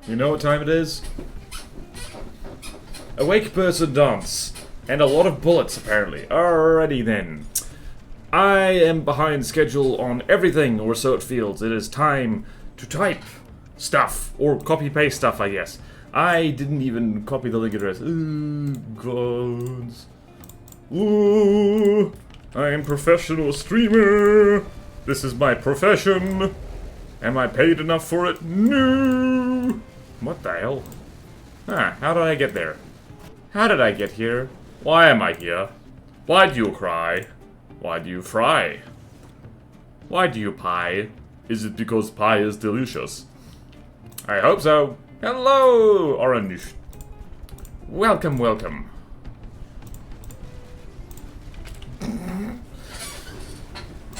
You know what time it is? Awake person dance. And a lot of bullets, apparently. Alrighty then. I am behind schedule on everything, or so it feels. It is time to type stuff. Or copy-paste stuff, I guess. I didn't even copy the link address. Ooh, gods. Ooh, I am professional streamer. This is my profession. Am I paid enough for it? No. What the hell? Huh, how did I get there? How did I get here? Why am I here? Why do you cry? Why do you fry? Why do you pie? Is it because pie is delicious? I hope so. Hello, Orange. Welcome, welcome.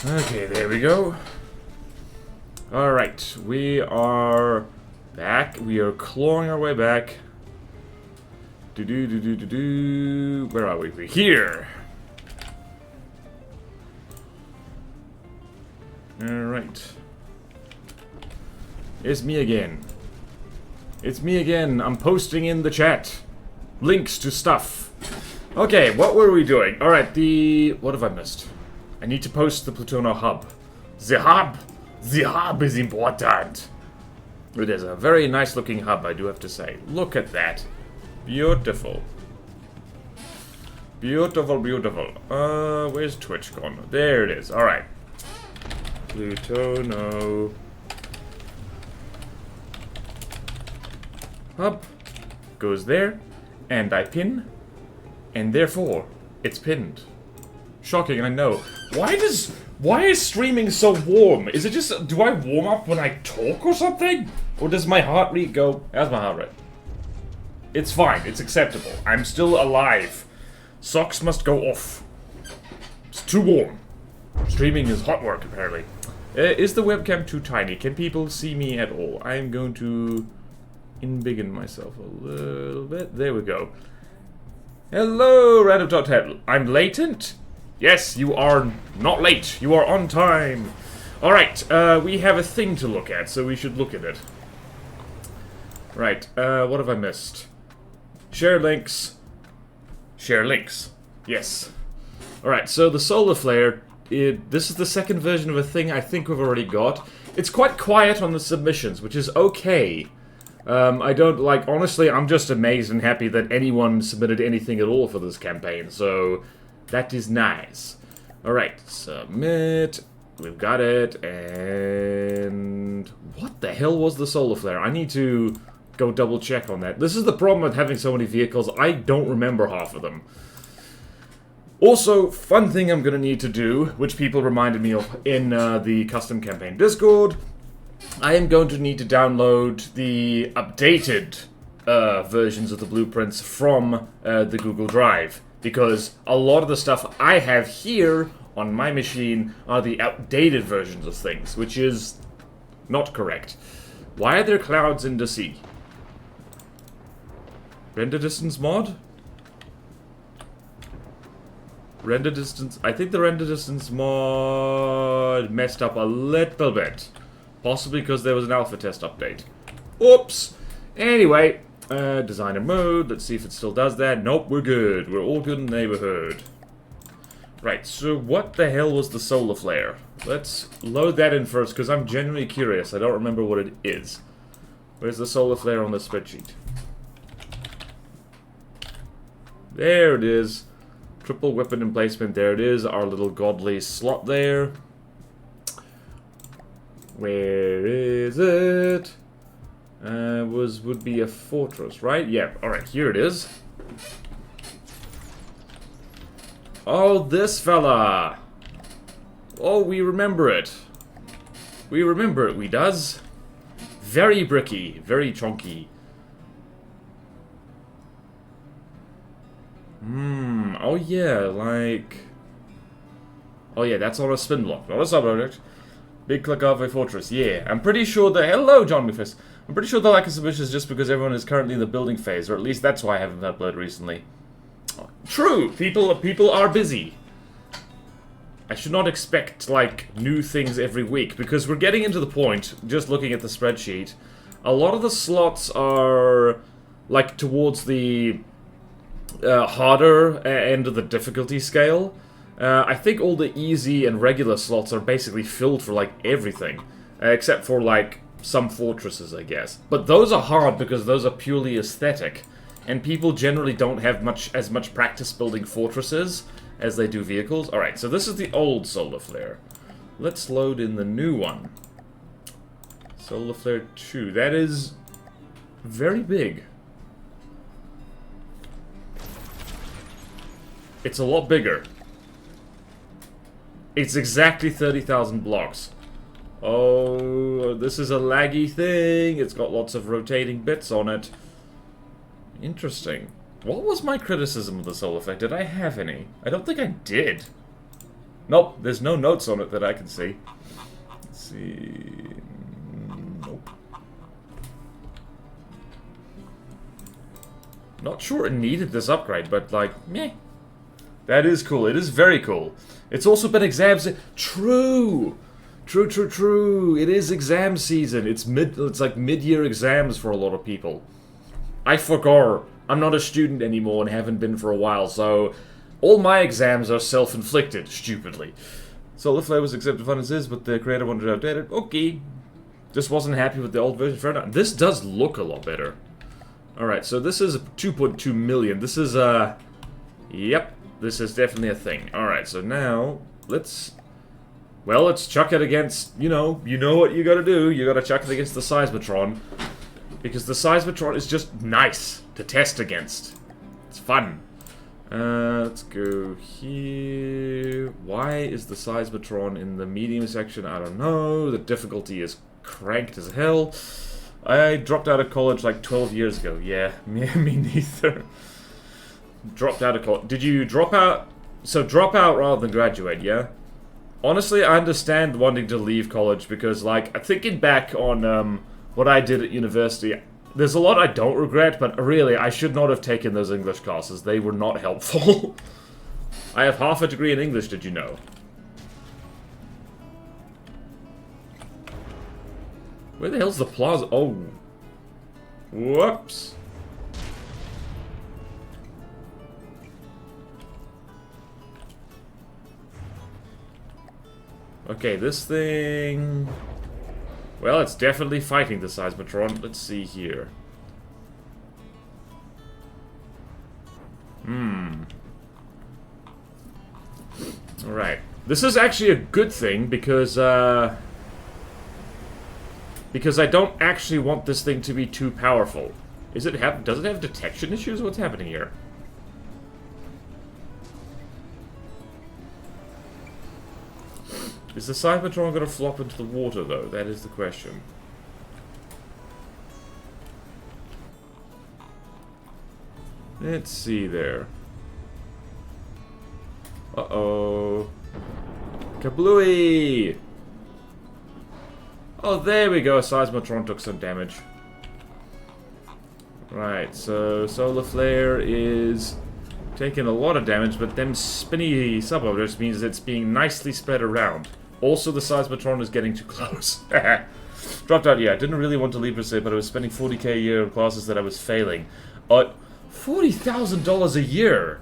Okay, there we go. Alright, we are back. We are clawing our way back. Where are we? We're here. Alright. It's me again. It's me again. I'm posting in the chat links to stuff. Okay, what were we doing? Alright, what have I missed? I need to post the Plutono hub. The hub! The hub is important! It is a very nice looking hub, I do have to say. Look at that. Beautiful. Beautiful, beautiful. Where's Twitch gone? There it is. Alright. Plutono. Hub. Goes there. And I pin. And therefore, it's pinned. Shocking, I know. Why is streaming so warm? Is it just, do I warm up when I talk or something? Or does my heart rate go, how's my heart rate? It's fine, it's acceptable. I'm still alive. Socks must go off. It's too warm. Streaming is hot work, apparently. Is the webcam too tiny? Can people see me at all? I'm going to embiggen myself a little bit. There we go. Hello, Random.head. I'm latent? Yes, you are not late. You are on time. Alright, we have a thing to look at, so we should look at it. Right, what have I missed? Share links. Share links. Yes. Alright, so the solar flare, this is the second version of a thing I think we've already got. It's quite quiet on the submissions, which is okay. I don't, like, honestly, I'm just amazed and happy that anyone submitted anything at all for this campaign, so that is nice. Alright, submit. We've got it, and what the hell was the solar flare? I need to go double check on that. This is the problem with having so many vehicles. I don't remember half of them. Also, fun thing I'm gonna need to do, which people reminded me of in the custom campaign Discord, I am going to need to download the updated versions of the blueprints from the Google Drive, because a lot of the stuff I have here on my machine are the outdated versions of things, which is not correct. Why are there clouds in the sea? Render distance mod? Render distance... I think the render distance mod messed up a little bit. Possibly because there was an alpha test update. Oops! Anyway, designer mode. Let's see if it still does that. Nope, we're good. We're all good in the neighborhood. Right, so what the hell was the solar flare? Let's load that in first, because I'm genuinely curious. I don't remember what it is. Where's the solar flare on the spreadsheet? There it is. Triple weapon emplacement. There it is. Our little godly slot there. Where is it? Would be a fortress, right? Yeah, alright, here it is. Oh, this fella! Oh, we remember it. We remember it, we does. Very bricky, very chunky. Oh yeah, like... Oh yeah, that's on a spin block, not a sub-object. Big click of a fortress, yeah. I'm pretty sure that... Hello, John Mufus. I'm pretty sure the lack of submission is just because everyone is currently in the building phase, or at least that's why I haven't uploaded recently. True! People are busy. I should not expect, like, new things every week, because we're getting into the point, just looking at the spreadsheet, A lot of the slots are, like, towards the harder end of the difficulty scale. I think all the easy and regular slots are basically filled for, like, everything. Except for, like, some fortresses, I guess. But those are hard because those are purely aesthetic. And people generally don't have as much practice building fortresses as they do vehicles. Alright, so this is the old solar flare. Let's load in the new one. Solar flare 2. That is very big. It's a lot bigger. It's exactly 30,000 blocks. Oh, this is a laggy thing. It's got lots of rotating bits on it. Interesting. What was my criticism of the solar flare? Did I have any? I don't think I did. Nope, there's no notes on it that I can see. Let's see... Nope. Not sure it needed this upgrade, but like, meh. That is cool. It is very cool. It's also been exams. True! True. It is exam season. It's like mid-year exams for a lot of people. I forgot. I'm not a student anymore and haven't been for a while, so all my exams are self-inflicted, stupidly. Solar Flare was accepted fun as is, but the creator wanted to update it. Okay. Just wasn't happy with the old version. Fair enough. This does look a lot better. Alright, so this is 2.2 million. This is, yep. This is definitely a thing. Alright, so now, let's chuck it against, you know what you gotta do. You gotta chuck it against the Seismotron. Because the Seismotron is just nice to test against. It's fun. Let's go here. Why is the Seismotron in the medium section? I don't know. The difficulty is cranked as hell. I dropped out of college like 12 years ago. Yeah, me neither. Dropped out of college. Did you drop out? So drop out rather than graduate, yeah? Honestly, I understand wanting to leave college because, like, thinking back on what I did at university, there's a lot I don't regret, but really, I should not have taken those English classes. They were not helpful. I have half a degree in English, did you know? Where the hell's the plaza? Oh. Whoops. Okay, this thing... Well, it's definitely fighting the Seismotron. Let's see here. Alright. This is actually a good thing because I don't actually want this thing to be too powerful. Does it have detection issues? What's happening here? Is the Seismotron going to flop into the water, though? That is the question. Let's see there. Uh-oh. Kablooey! Oh, there we go. Seismotron took some damage. Right, so Solar Flare is taking a lot of damage, but them spinny suborbiters means it's being nicely spread around. Also, the Seismotron is getting too close. Dropped out, yeah. I didn't really want to leave per se, but I was spending $40K a year on classes that I was failing. $40,000 a year!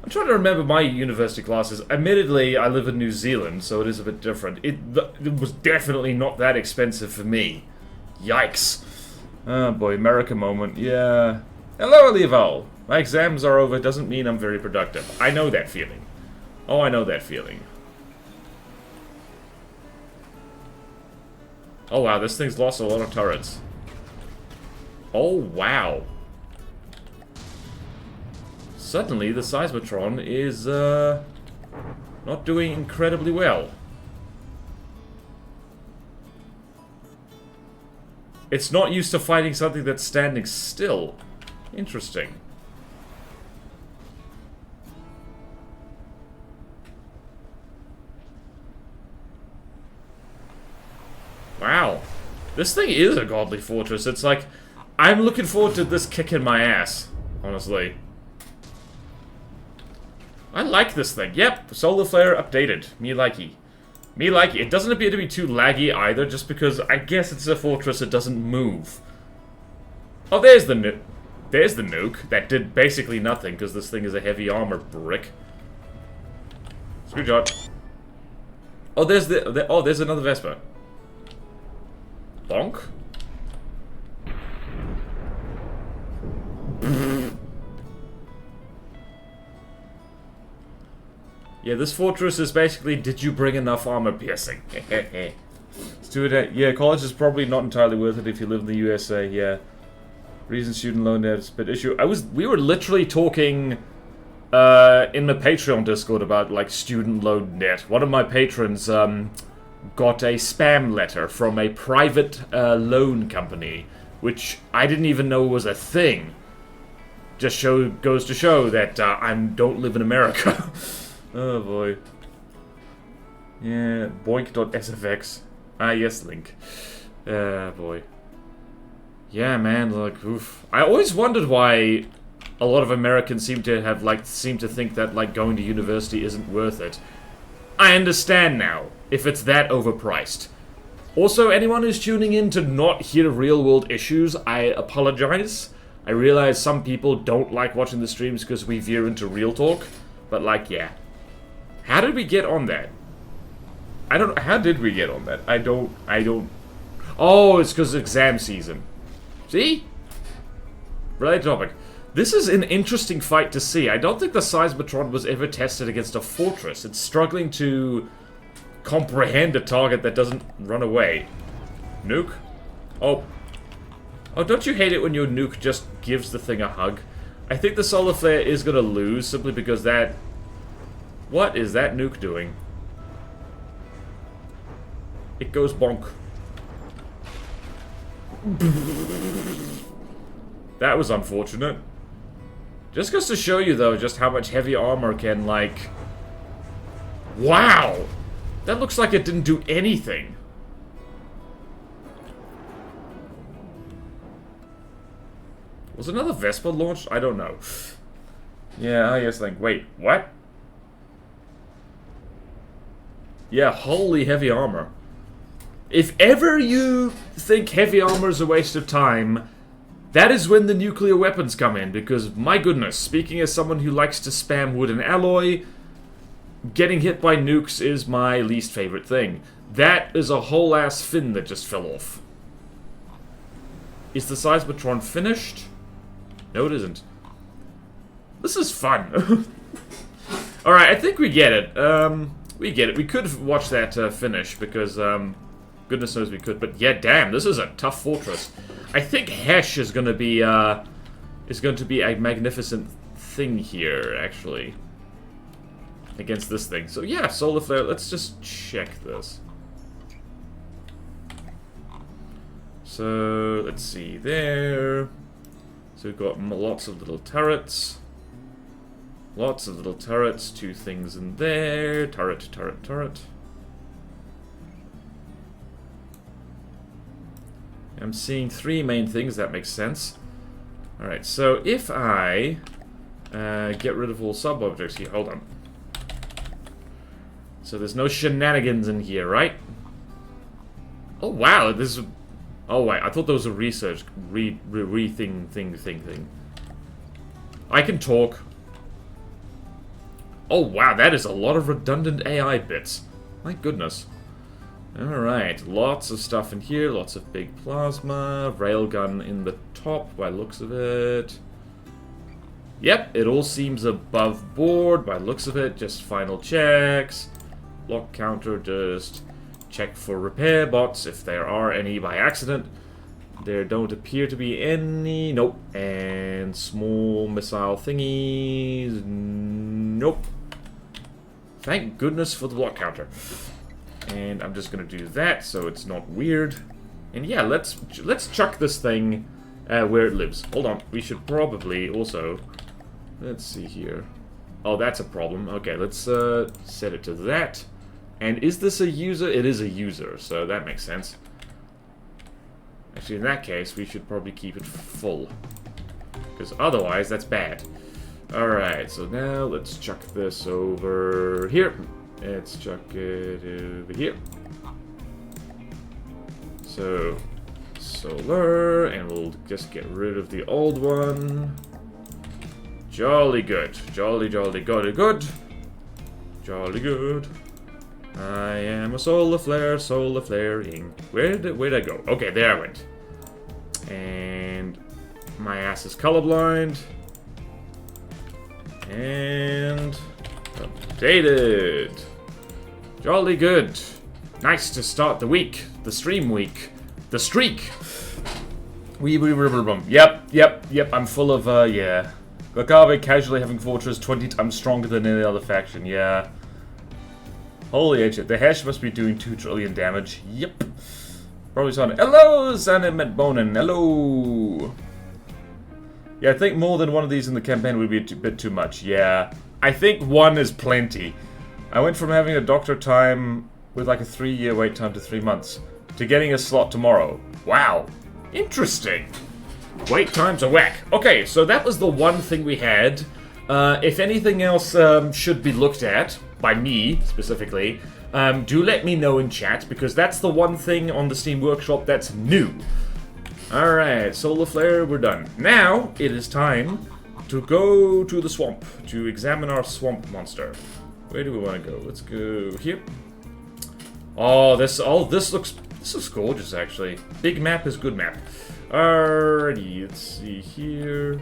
I'm trying to remember my university classes. Admittedly, I live in New Zealand, so it is a bit different. It was definitely not that expensive for me. Yikes. Oh boy, America moment. Yeah. Hello, Levo. My exams are over doesn't mean I'm very productive. I know that feeling. Oh, I know that feeling. Oh wow, this thing's lost a lot of turrets. Oh wow. Suddenly, the Seismotron is, not doing incredibly well. It's not used to fighting something that's standing still. Interesting. Wow. This thing is a godly fortress. It's like, I'm looking forward to this kicking my ass, honestly. I like this thing. Yep, Solar Flare updated. Me likey. Me like it doesn't appear to be too laggy either, just because I guess it's a fortress that doesn't move. Oh, there's the nuke. There's the nuke. That did basically nothing, because this thing is a heavy armor brick. Screwjob. Oh, there's there's another Vespa. Bonk. Yeah, this fortress is basically, did you bring enough armor piercing? Let's do it. Yeah, college is probably not entirely worth it if you live in the USA. Yeah, reason student loan debt's a bit issue. We were literally talking in the Patreon Discord about like student loan debt. One of my patrons got a spam letter from a private loan company, which I didn't even know was a thing. Just goes to show that I don't live in America. Oh boy. Yeah, boink.sfx. Ah, yes, Link. Boy. Yeah, man, like, oof. I always wondered why a lot of Americans seem to think that, like, going to university isn't worth it. I understand now, if it's that overpriced. Also, anyone who's tuning in to not hear real-world issues, I apologize. I realize some people don't like watching the streams because we veer into real talk, but, like, yeah. How did we get on that? How did we get on that? I don't... Oh, it's because exam season. See? Related topic. This is an interesting fight to see. I don't think the Seismotron was ever tested against a fortress. It's struggling to comprehend a target that doesn't run away. Nuke? Oh. Oh, don't you hate it when your nuke just gives the thing a hug? I think the solar flare is going to lose simply because that... What is that nuke doing? It goes bonk. That was unfortunate. Just goes to show you, though, just how much heavy armor can, like... Wow! That looks like it didn't do anything. Was another Vespa launched? I don't know. Yeah, I just think, wait, what? Yeah, holy heavy armor. If ever you think heavy armor is a waste of time, that is when the nuclear weapons come in, because, my goodness, speaking as someone who likes to spam wood and alloy, getting hit by nukes is my least favorite thing. That is a whole ass fin that just fell off. Is the Seismotron finished? No, it isn't. This is fun. Alright, I think we get it. We get it. We could watch that finish, because, goodness knows we could. But yeah, damn, this is a tough fortress. I think Hesh is going to be a magnificent thing here, actually. Against this thing. So yeah, solar flare, let's just check this. So, let's see, there. So we've got lots of little turrets. Lots of little turrets, two things in there. Turret, turret, turret. I'm seeing three main things, that makes sense. Alright, so if I get rid of all sub-objects here, hold on. So there's no shenanigans in here, right? Oh wow, this is... Oh wait, I thought there was a research thing. I can talk. Oh wow, that is a lot of redundant AI bits. My goodness. Alright, lots of stuff in here, lots of big plasma, railgun in the top by looks of it. Yep, it all seems above board by looks of it, just final checks. Lock counter, just check for repair bots if there are any by accident. There don't appear to be any, nope. And small missile thingies, nope. Thank goodness for the block counter. And I'm just gonna do that so it's not weird. And yeah, let's chuck this thing where it lives. Hold on, we should probably also... Let's see here. Oh, that's a problem. Okay, let's set it to that. And is this a user? It is a user, so that makes sense. Actually, in that case, we should probably keep it full. Because otherwise, that's bad. Alright, so now let's chuck this over here. Let's chuck it over here. So, solar, and we'll just get rid of the old one. Jolly good. Jolly good. Jolly good. I am a solar flaring. Where'd I go? Okay, there I went. And my ass is colorblind. And updated. Jolly good. Nice to start the week. The stream week. The streak. Yep. I'm full of, yeah. Agave casually having Fortress 20 times stronger than any other faction, yeah. Holy shit, the hash must be doing 2 trillion damage. Yep. Probably saw it. Hello, Zanim Bonan. Hello. Yeah, I think more than one of these in the campaign would be a bit too much. Yeah. I think one is plenty. I went from having a doctor time with like a 3-year wait time to 3 months to getting a slot tomorrow. Wow. Interesting. Wait times are whack. Okay, so that was the one thing we had. If anything else should be looked at, by me specifically, do let me know in chat, because that's the one thing on the Steam Workshop that's new. Alright, Solar Flare, we're done. Now, it is time to go to the swamp, to examine our swamp monster. Where do we want to go? Let's go here. Oh, this looks gorgeous, actually. Big map is good map. Alrighty, let's see here.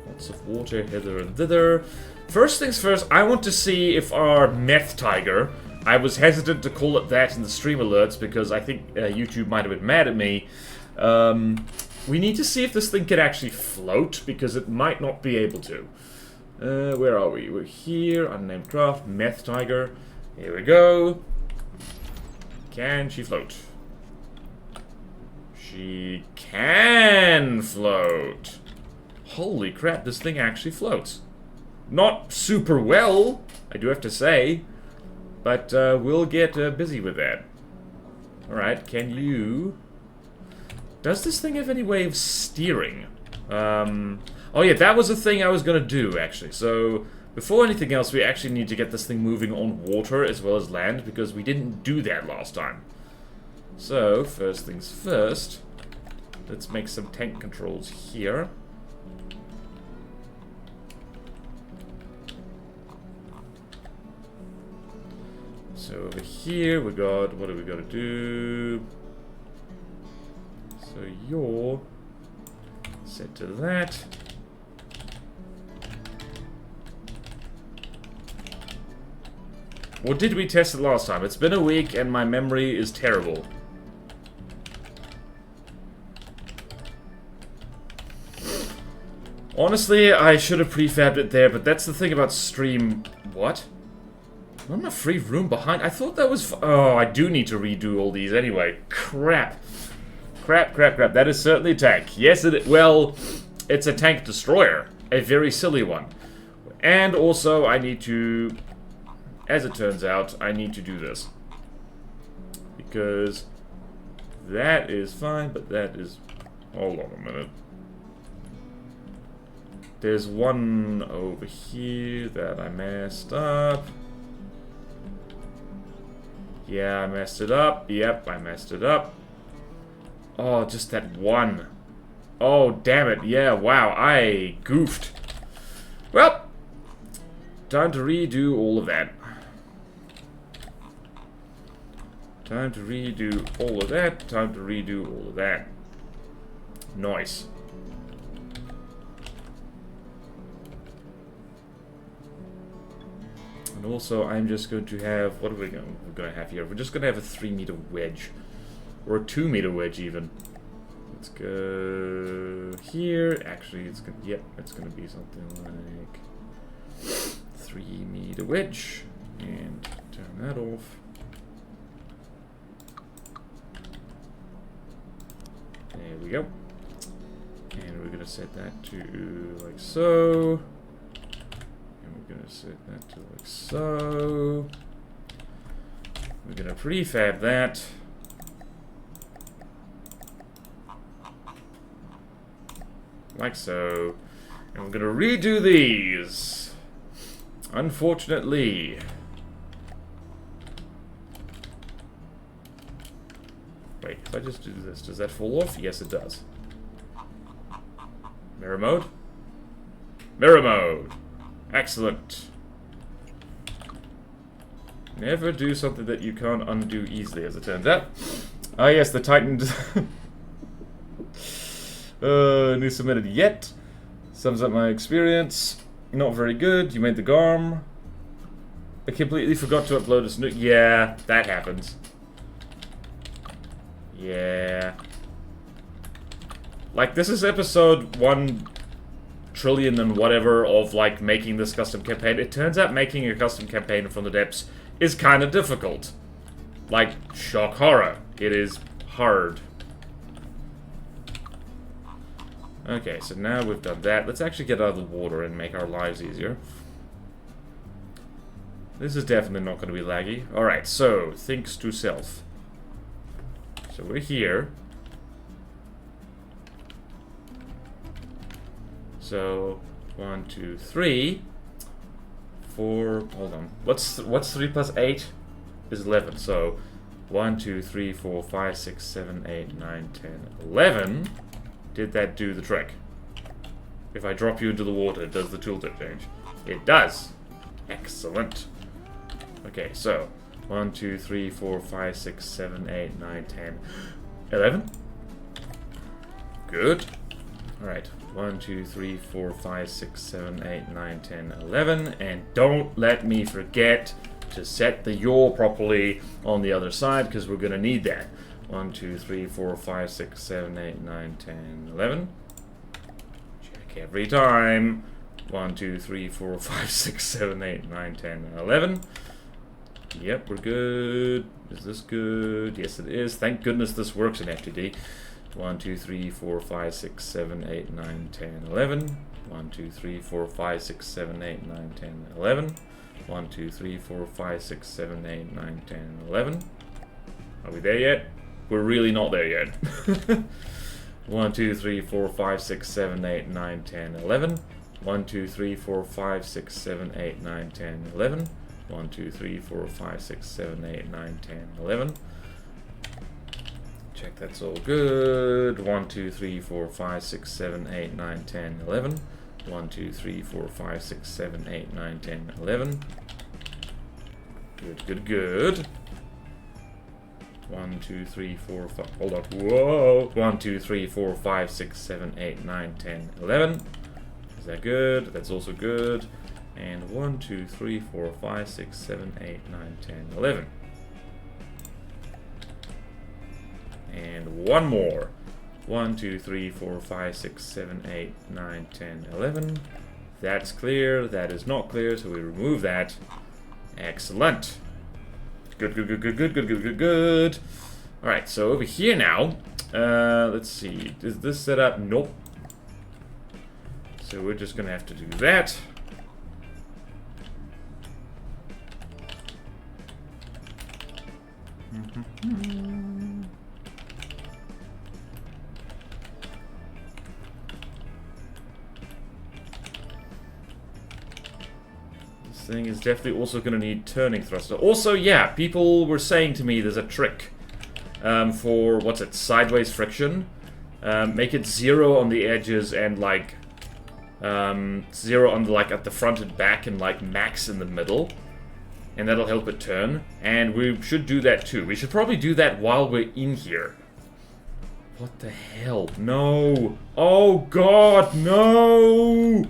Lots of water hither and thither. First things first, I want to see if our meth tiger, I was hesitant to call it that in the stream alerts because I think YouTube might have been mad at me. We need to see if this thing can actually float, because it might not be able to. Where are we? We're here, unnamed craft, meth tiger. Here we go. Can she float? She can float. Holy crap, this thing actually floats. Not super well, I do have to say, but we'll get busy with that. Alright, can you... Does this thing have any way of steering? Oh yeah, that was the thing I was gonna do, actually. So, before anything else, we actually need to get this thing moving on water as well as land, because we didn't do that last time. So, first things first, let's make some tank controls here. So over here we got, what do we gotta do? So you're set to that. Or did we test it last time? It's been a week and my memory is terrible. Honestly, I should have prefabbed it there, but that's the thing about stream... What? Not enough free room behind? I thought that was... Oh, I do need to redo all these anyway. Crap. Crap. That is certainly a tank. Yes, it is. Well, it's a tank destroyer. A very silly one. And also, I need to... As it turns out, I need to do this. Because... That is fine, but that is... Hold on a minute. There's one over here that I messed up. Yeah, I messed it up. Yep, I messed it up. Oh, just that one. Oh, damn it. Yeah, wow, I goofed. Well, time to redo all of that. Time to redo all of that. Time to redo all of that. Nice. And also, I'm just going to have... What are we're going to have here? We're just going to have a 3-meter wedge. Or a 2-meter wedge, even. Let's go... Here. Actually, it's going to... Yep, it's going to be something like... 3-meter wedge. And turn that off. There we go. And we're going to set that to like so. We're going to set that to like so. We're going to prefab that. Like so. And we're going to redo these. Unfortunately. if I just do this, does that fall off? Yes, it does. Mirror mode? Mirror mode! Excellent. Never do something that you can't undo easily, as it turns out. Ah, yes, the Titan... new submitted yet. Sums up my experience. Not very good. You made the GARM. I completely forgot to upload a snook. Yeah, that happens. Yeah. Like, this is episode 1 trillion and whatever of, like, making this custom campaign. It turns out making a custom campaign from the depths is kind of difficult. Like, shock horror. It is hard. Okay, so now we've done that. Let's actually get out of the water and make our lives easier. This is definitely not going to be laggy. Alright, so, thinks to self. So we're here. So, 1, 2, 3, 4, hold on. What's 3 plus 8? Is 11. So, 1, 2, 3, 4, 5, 6, 7, 8, 9, 10, 11. Did that do the trick? If I drop you into the water, does the tooltip change? It does. Excellent. Okay, so 1, 2, 3, 4, 5, 6, 7, 8, 9, 10, 11. Good. Alright. 1, 2, 3, 4, 5, 6, 7, 8, 9, 10, 11. And don't let me forget to set the yaw properly on the other side, because we're going to need that. 1, 2, 3, 4, 5, 6, 7, 8, 9, 10, 11. Check every time. 1, 2, 3, 4, 5, 6, 7, 8, 9, 10, 11. Yep, we're good. Is this good? Yes, it is. Thank goodness this works in FTD. 1, 2, 3, 4, 5, 6, 7, 8, 9, 10, 11. 1, 2, 3, 4, 5, 6, 7, 8, 9, 10, 11. 1, 2, 3, 4, 5, 6, 7, 8, 9, 10, 11. Are we there yet? We're really not there yet. 1, 2, 3, 4, 5, 6, 7, 8, 9, 10, 11. 1, 2, 3, 4, 5, 6, 7, 8, 9, 10, 11. 1, 2, 3, 4, 5, 6, 7, 8, 9, 10, 11. Check that's all good. 1, 2, 3, 4, 5, 6, 7, 8, 9, 10, 11. 1, 2, 3, 4, 5, 6, 7, 8, 9, 10, 11. Good, good, good. 1, 2, 3, 4, 5. Hold on. Whoa. 1, 2, 3, 4, 5, 6, 7, 8, 9, 10, 11. Is that good? That's also good. And 1, 2, 3, 4, 5, 6, 7, 8, 9, 10, 11. And one more. 1, 2, 3, 4, 5, 6, 7, 8, 9, 10, 11. That's clear. That is not clear, so we remove that. Excellent. Good, good, good, good, good, good, good, good, good. Alright, so over here now. Let's see. Is this set up? Nope. So we're just gonna have to do that. This thing is definitely also going to need turning thruster. Also, yeah, people were saying to me there's a trick for, what's it, sideways friction. Make it 0 on the edges and, like, 0 on the, like, at the front and back and, like, max in the middle. And that'll help it turn. And we should do that too. We should probably do that while we're in here. What the hell? No. Oh god, no.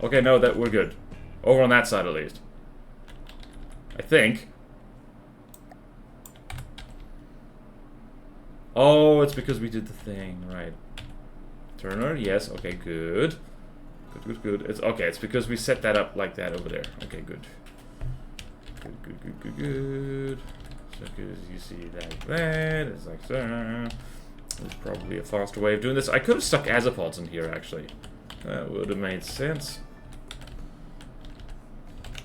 Okay, no, that we're good. Over on that side at least. I think. Oh, it's because we did the thing, right. Turner, yes, okay, good. Good, good, good. It's okay, it's because we set that up like that over there. Okay, good. Good, good, good, good, good. So, because you see that, it's like that. There's probably a faster way of doing this. I could have stuck azapods in here, actually. That would have made sense.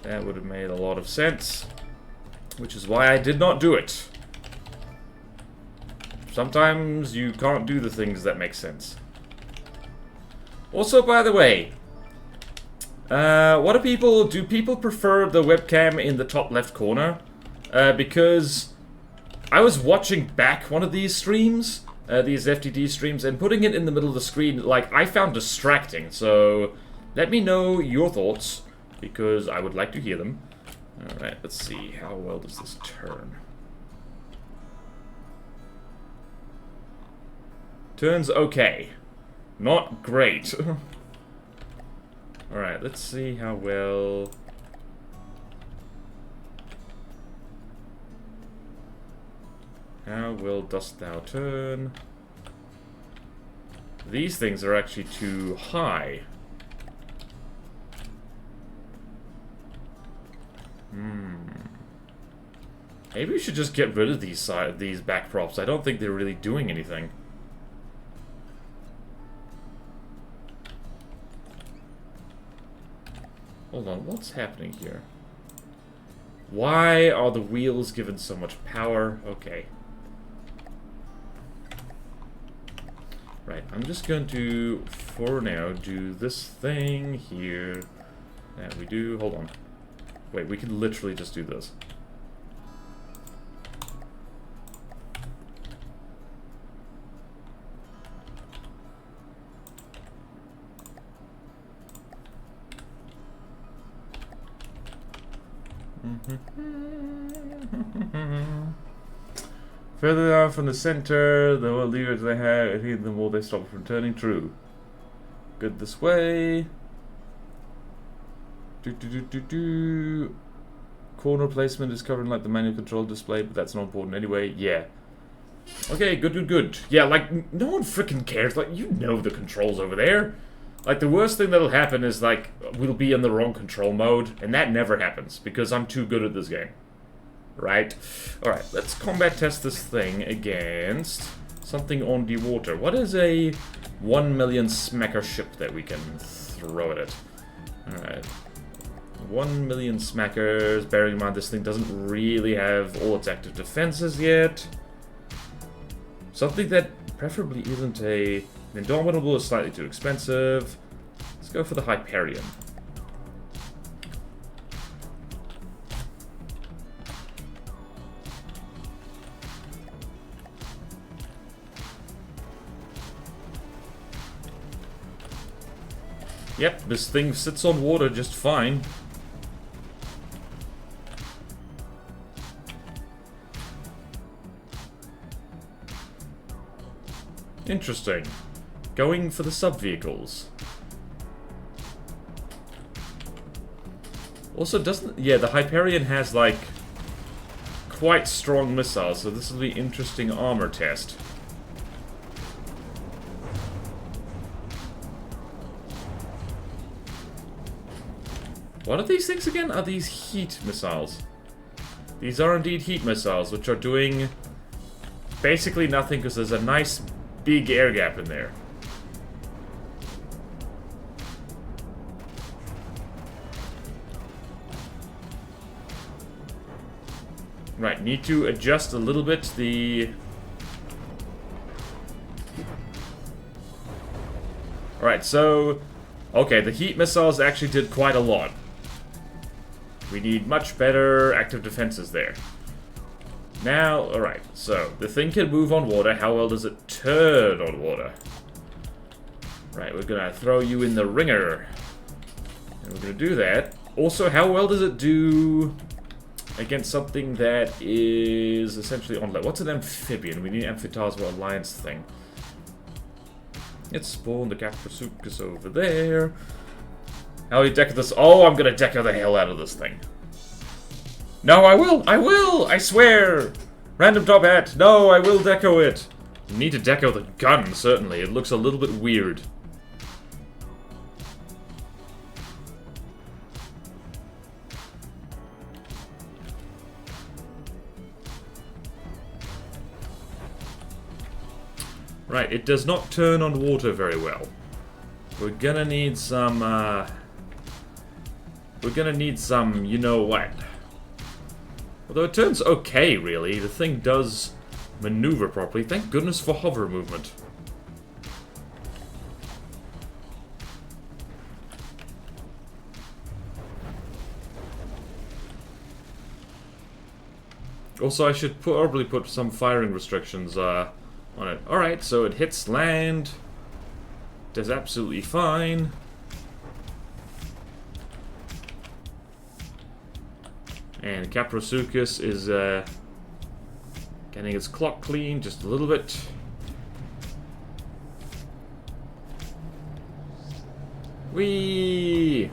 That would have made a lot of sense. Which is why I did not do it. Sometimes you can't do the things that make sense. Also, by the way, what do people prefer the webcam in the top left corner? Because I was watching back one of these streams, these FTD streams, and putting it in the middle of the screen, like, I found distracting. So, let me know your thoughts, because I would like to hear them. Alright, let's see. How well does this turn? Turns okay. Not great. Alright, let's see how well... How well dost thou turn? These things are actually too high. Maybe we should just get rid of these back props. I don't think they're really doing anything. Hold on, what's happening here? Why are the wheels given so much power? Okay. Right, I'm just going to, for now, do this thing here. And we do, hold on. Wait, we can literally just do this. Further down from the center, the more levers they have, the more they stop from turning. True. Good this way. Corner placement is covering like the manual control display, but that's not important anyway. Yeah. Okay, good. Yeah, like, no one freaking cares. Like, you know the controls over there. Like, the worst thing that'll happen is, like, we'll be in the wrong control mode, and that never happens, because I'm too good at this game. Right? Alright, let's combat test this thing against something on the water. What is a 1 million smacker ship that we can throw at it? Alright. 1 million smackers, bearing in mind this thing doesn't really have all its active defenses yet. Something that preferably isn't a... Indomitable is slightly too expensive. Let's go for the Hyperion. Yep, this thing sits on water just fine. Interesting. Going for the sub-vehicles. Also, doesn't... Yeah, the Hyperion has, like, quite strong missiles, so this will be interesting armor test. What are these things again? Are these heat missiles? These are indeed heat missiles, which are doing basically nothing because there's a nice big air gap in there. Right, need to adjust a little bit the... Alright, so... Okay, the heat missiles actually did quite a lot. We need much better active defenses there. Now, alright, so the thing can move on water. How well does it turn on water? Right, we're gonna throw you in the ringer. And we're gonna do that. Also, how well does it do against something that is essentially on... What's an amphibian? We need Amphitasma Alliance thing. Let's spawn the Caprasuchus over there. How do you deco this? Oh, I'm gonna deco the hell out of this thing. No, I will! I swear! Random top hat! No, I will deco it! You need to deco the gun, certainly. It looks a little bit weird. Right, it does not turn on water very well. We're gonna need some, you know what. Although it turns okay, really. The thing does maneuver properly. Thank goodness for hover movement. Also, I should probably put some firing restrictions on it. Alright, so it hits land. Does absolutely fine. And Caprosuchus is getting its clock clean just a little bit. Whee!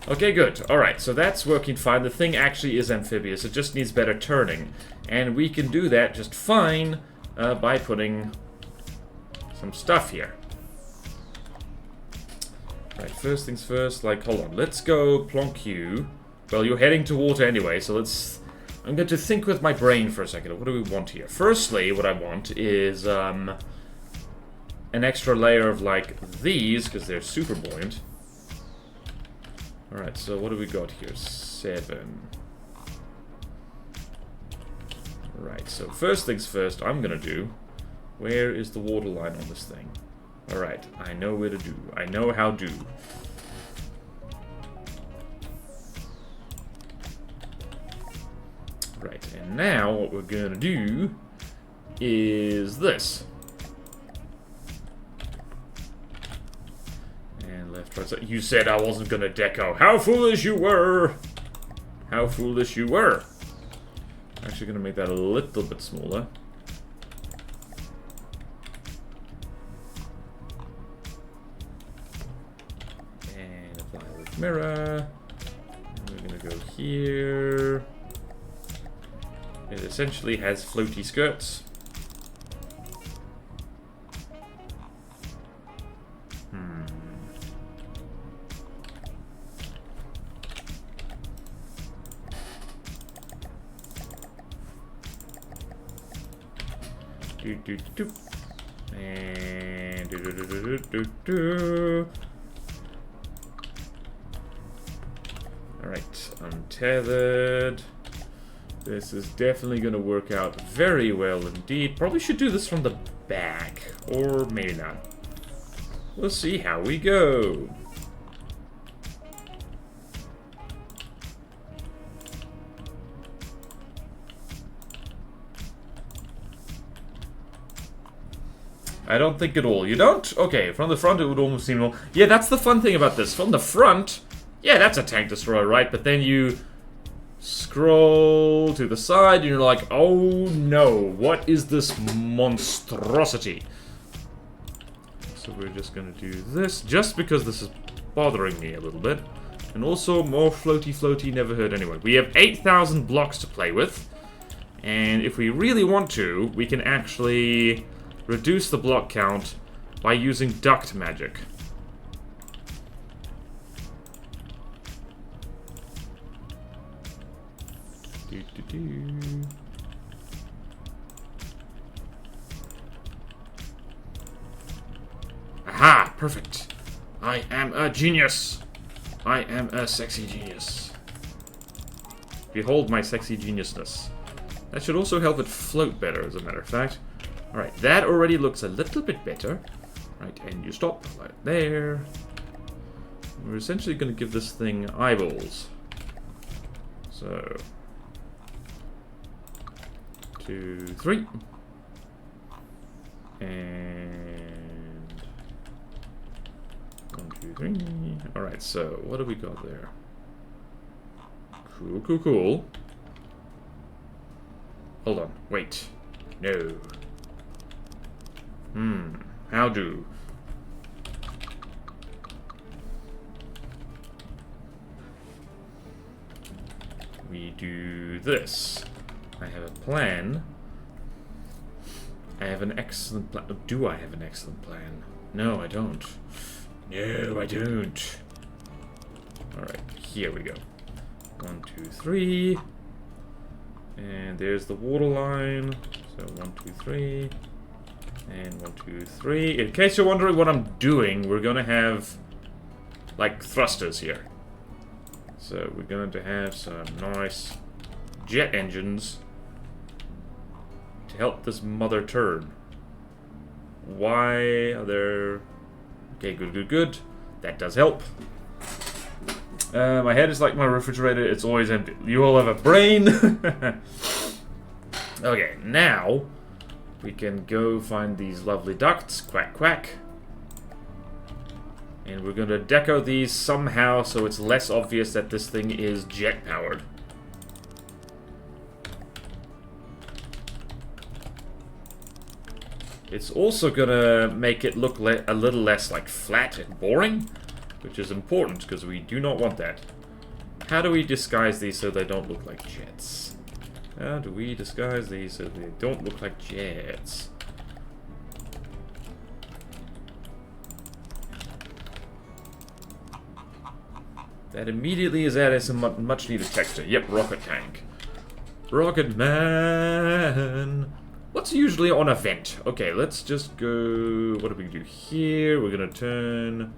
Okay, good. Alright, so that's working fine. The thing actually is amphibious. It just needs better turning. And we can do that just fine by putting some stuff here. Right, first things first, like, hold on. Let's go plonk you. Well, you're heading to water anyway, so let's... I'm going to think with my brain for a second. What do we want here? Firstly, what I want is an extra layer of, like, these, because they're super buoyant. Alright, so what do we got here? 7. Right, so first things first, I'm gonna do... Where is the water line on this thing? Alright, I know where to do. I know how to. Right, and now what we're gonna do is this. And left, right, side. You said I wasn't gonna deco. How foolish you were! How foolish you were! Actually gonna make that a little bit smaller. And apply with mirror. And we're gonna go here. It essentially has floaty skirts. And Alright, untethered. This is definitely going to work out very well indeed. Probably should do this from the back, or maybe not. We'll see how we go. I don't think at all. You don't? Okay, from the front it would almost seem... Well, yeah, that's the fun thing about this. From the front, yeah, that's a tank destroyer, right? But then you scroll to the side and you're like, oh no, what is this monstrosity? So we're just gonna do this, just because this is bothering me a little bit. And also, more floaty, never hurt anyone. We have 8,000 blocks to play with. And if we really want to, we can actually... reduce the block count by using duct magic. Aha! Perfect. I am a genius. I am a sexy genius. Behold my sexy geniusness. That should also help it float better, as a matter of fact. Alright, that already looks a little bit better. Right, and you stop right there. We're essentially going to give this thing eyeballs. So, 2, 3. And 1, 2, 3. Alright, so what do we got there? Cool. Hold on, wait. No. How do? We do this. I have a plan. I have an excellent plan. Do I have an excellent plan? No, I don't. No, I don't. Alright, here we go. 1, 2, 3. And there's the water line. So 1, 2, 3. And 1, 2, 3. In case you're wondering what I'm doing, we're gonna have, like, thrusters here. So we're going to have some nice jet engines to help this mother turn. Why are there... Okay, good. That does help. My head is like my refrigerator, it's always empty. You all have a brain? Okay, now we can go find these lovely ducts. Quack, quack. And we're gonna deco these somehow so it's less obvious that this thing is jet-powered. It's also gonna make it look a little less like flat and boring, which is important because we do not want that. How do we disguise these so they don't look like jets? How do we disguise these so they don't look like jets? That immediately is adding some much needed texture. Yep, rocket tank. Rocket man. What's usually on a vent? Okay, let's just go... What do we do here? We're gonna turn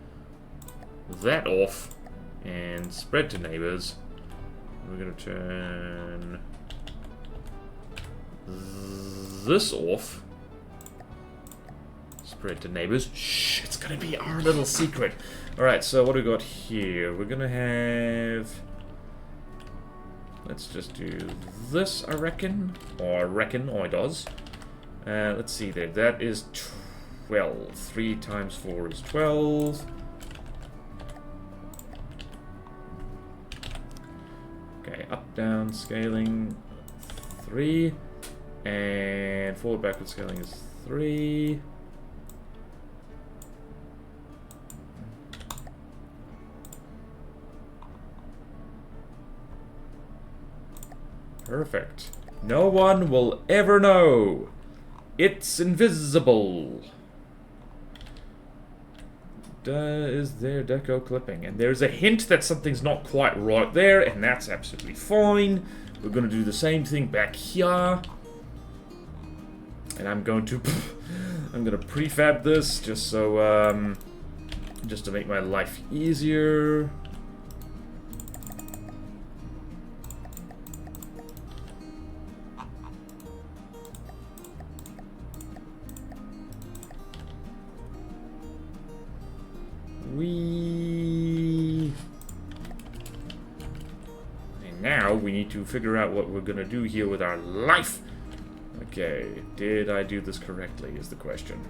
that off and spread to neighbors. We're gonna turn this off. Spread to neighbors. Shh, it's gonna be our little secret. Alright, so what do we got here? We're gonna have... Let's just do this, I reckon. Or I reckon, or it does. Let's see there. That is 12. 3 times 4 is 12. Okay, up, down, scaling 3. And forward, backward scaling is 3. Perfect. No one will ever know. It's invisible. Is there deco clipping? And there's a hint that something's not quite right there, and that's absolutely fine. We're going to do the same thing back here. And I'm going to prefab this just so just to make my life easier. And now we need to figure out what we're gonna do here with our life. Okay, did I do this correctly is the question.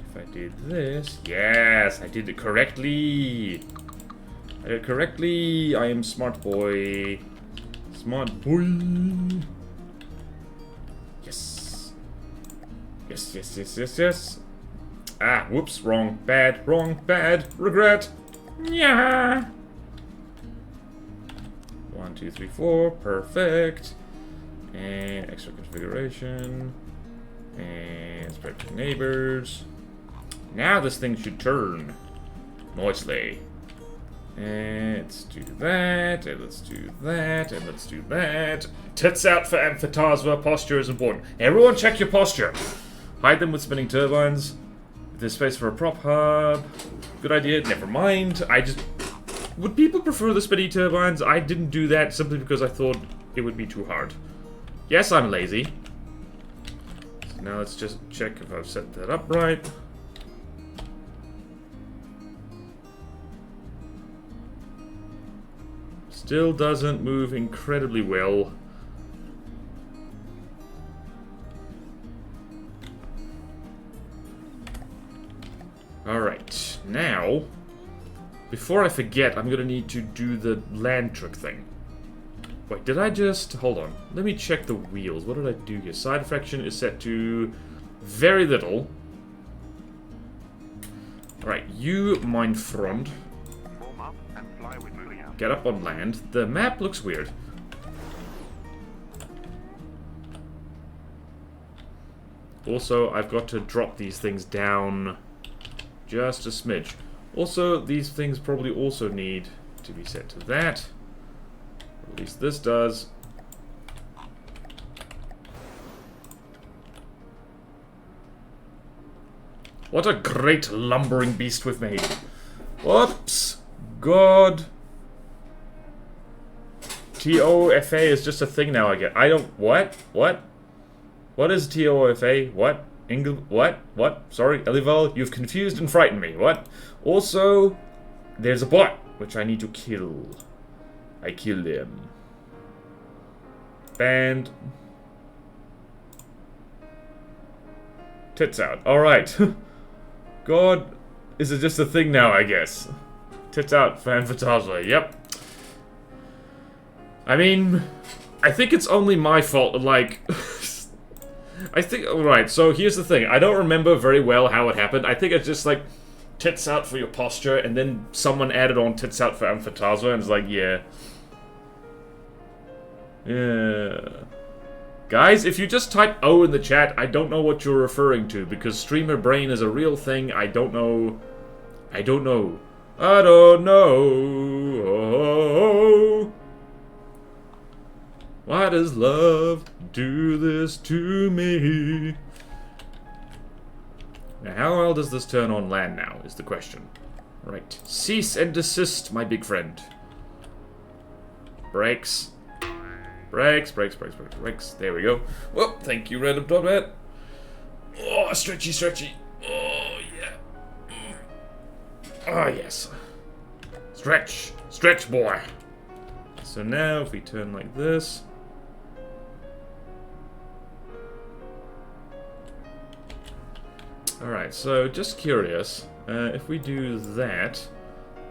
If I did this, yes, I did it correctly. I did it correctly. I am smart boy. Smart boy. Yes. Yes, yes, yes, yes, yes. Ah, whoops, wrong, bad, regret. Yeah. 1, 2, 3, 4, perfect. And extra configuration. And spread to neighbors. Now this thing should turn nicely. And let's do that, and let's do that, and let's do that. Tits out for Amphitasma, posture is important. Everyone check your posture. Hide them with spinning turbines. There's space for a prop hub. Good idea. Never mind. Would people prefer the spinny turbines? I didn't do that simply because I thought it would be too hard. Yes, I'm lazy. So now let's just check if I've set that up right. Still doesn't move incredibly well. Alright, now, before I forget, I'm gonna need to do the land trick thing. Wait, did I just... Hold on. Let me check the wheels. What did I do here? Side fraction is set to very little. Alright, you, mein Freund. Get up on land. The map looks weird. Also, I've got to drop these things down just a smidge. Also, these things probably also need to be set to that. At least this does. What a great lumbering beast we've made. Whoops. God. TOFA is just a thing now I get. I don't... What? What? What is TOFA? What? What? What? Sorry, Elival, you've confused and frightened me. What? Also, there's a bullet, which I need to kill. I killed him. And... tits out. Alright. God, is it just a thing now, I guess? Tits out, fan photography. Yep. I mean, I think it's only my fault, like... I think, alright, so here's the thing. I don't remember very well how it happened. I think it's just like, tits out for your posture, and then someone added on tits out for Amphantasma, and it's like, yeah. Yeah. Guys, if you just type O in the chat, I don't know what you're referring to, because streamer brain is a real thing. I don't know. I don't know. I don't know. Oh. Why does love do this to me? Now, how well does this turn on land now, is the question. Right. Cease and desist, my big friend. Brakes. Brakes, brakes, brakes, brakes, brakes. There we go. Well, thank you, random dot man. Oh, stretchy, stretchy. Oh, yeah. Oh, yes. Stretch. Stretch, boy. So now, if we turn like this... Alright, so just curious, if we do that,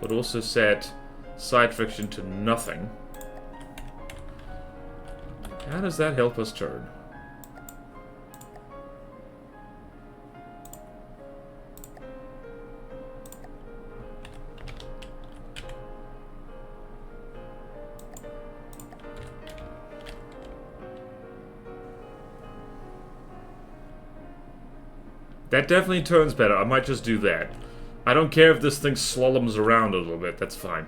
but also set side friction to nothing, how does that help us turn? That definitely turns better. I might just do that. I don't care if this thing slaloms around a little bit. That's fine.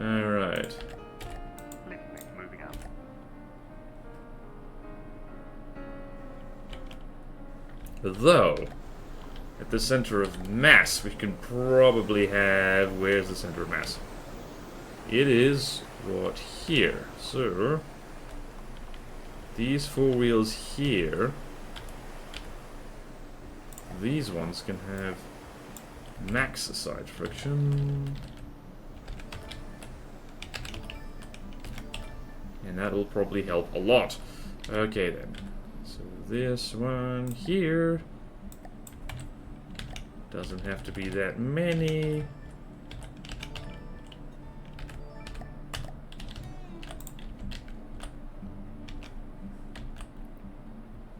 Alright. Moving up. Though, at the center of mass, we can probably have... Where's the center of mass? It is right here. So, these four wheels here... These ones can have max side friction. And that'll probably help a lot. Okay then. So this one here doesn't have to be that many.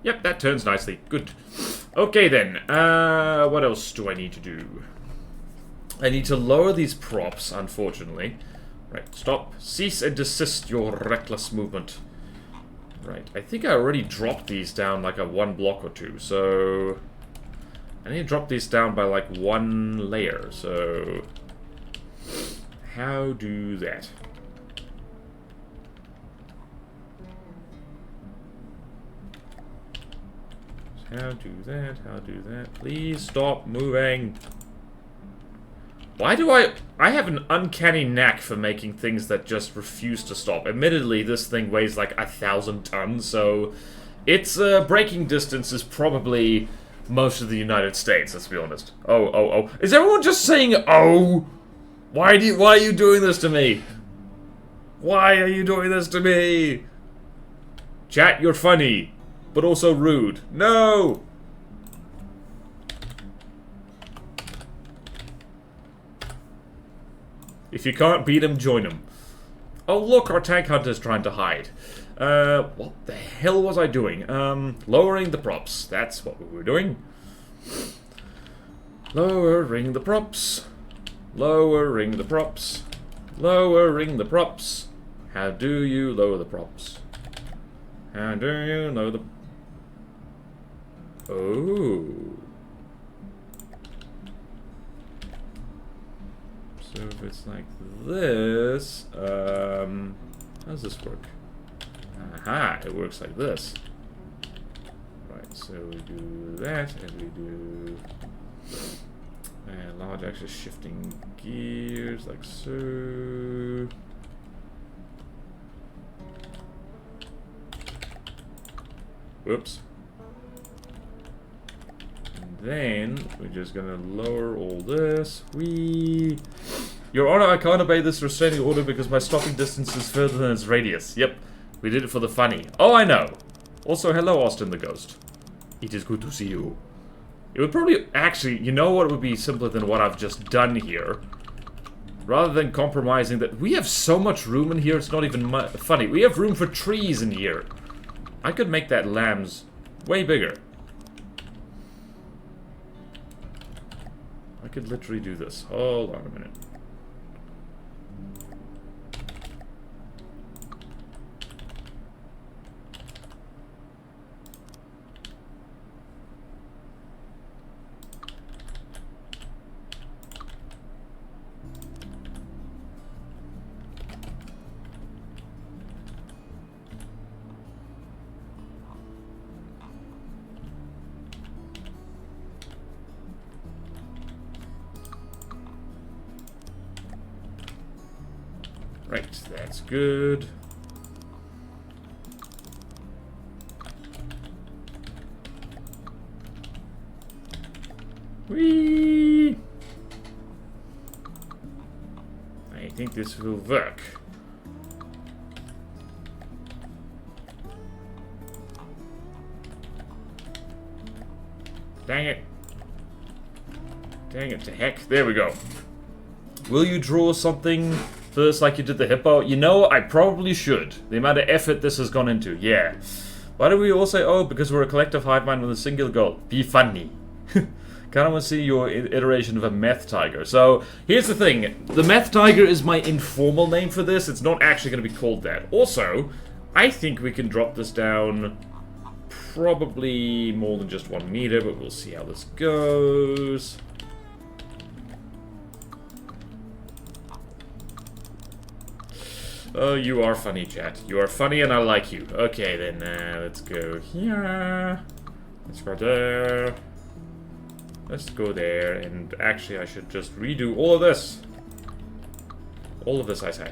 Yep, that turns nicely. Good. Okay then, what else do I need to do? I need to lower these props, unfortunately. Right, stop. Cease and desist your reckless movement. Right, I think I already dropped these down like a 1 block or 2, so... I need to drop these down by like 1 layer, so... How do that? How do that? How do that? Please stop moving. Why do I have an uncanny knack for making things that just refuse to stop. Admittedly, this thing weighs like 1,000 tons, so its braking distance is probably most of the United States, let's be honest. Oh. Is everyone just saying, oh? Why are you doing this to me? Why are you doing this to me? Chat, you're funny. But also rude. No! If you can't beat him, join him. Oh look, our tank hunter's trying to hide. What the hell was I doing? Lowering the props. That's what we were doing. Lowering the props. Lowering the props. Lowering the props. How do you lower the props? How do you lower the... Oh. So if it's like this, how does this work? Aha, it works like this. Right, so we do that, and we do... large axis shifting gears, like so... Whoops. And then we're just gonna lower all this. Your Honor, I can't obey this restraining order because my stopping distance is further than its radius. Yep, we did it for the funny. Oh, I know. Also, hello, Austin the Ghost. It is good to see you. It would probably... Actually, you know what would be simpler than what I've just done here? Rather than compromising that... We have so much room in here, it's not even funny. We have room for trees in here. I could make that lambs way bigger. I could literally do this. Hold on a minute. Right, that's good. Whee! I think this will work. Dang it. Dang it to heck. There we go. Will you draw something first like you did the hippo? You know, I probably should. The amount of effort this has gone into. Yeah. Why do we all say, oh, because we're a collective hive mind with a singular goal. Be funny. Kind of want to see your iteration of a meth tiger. So, here's the thing. The meth tiger is my informal name for this. It's not actually going to be called that. Also, I think we can drop this down probably more than just 1 meter, but we'll see how this goes. Oh, you are funny, chat. You are funny and I like you. Okay, then, let's go here. Let's go there. Let's go there, and actually I should just redo all of this. All of this, I say.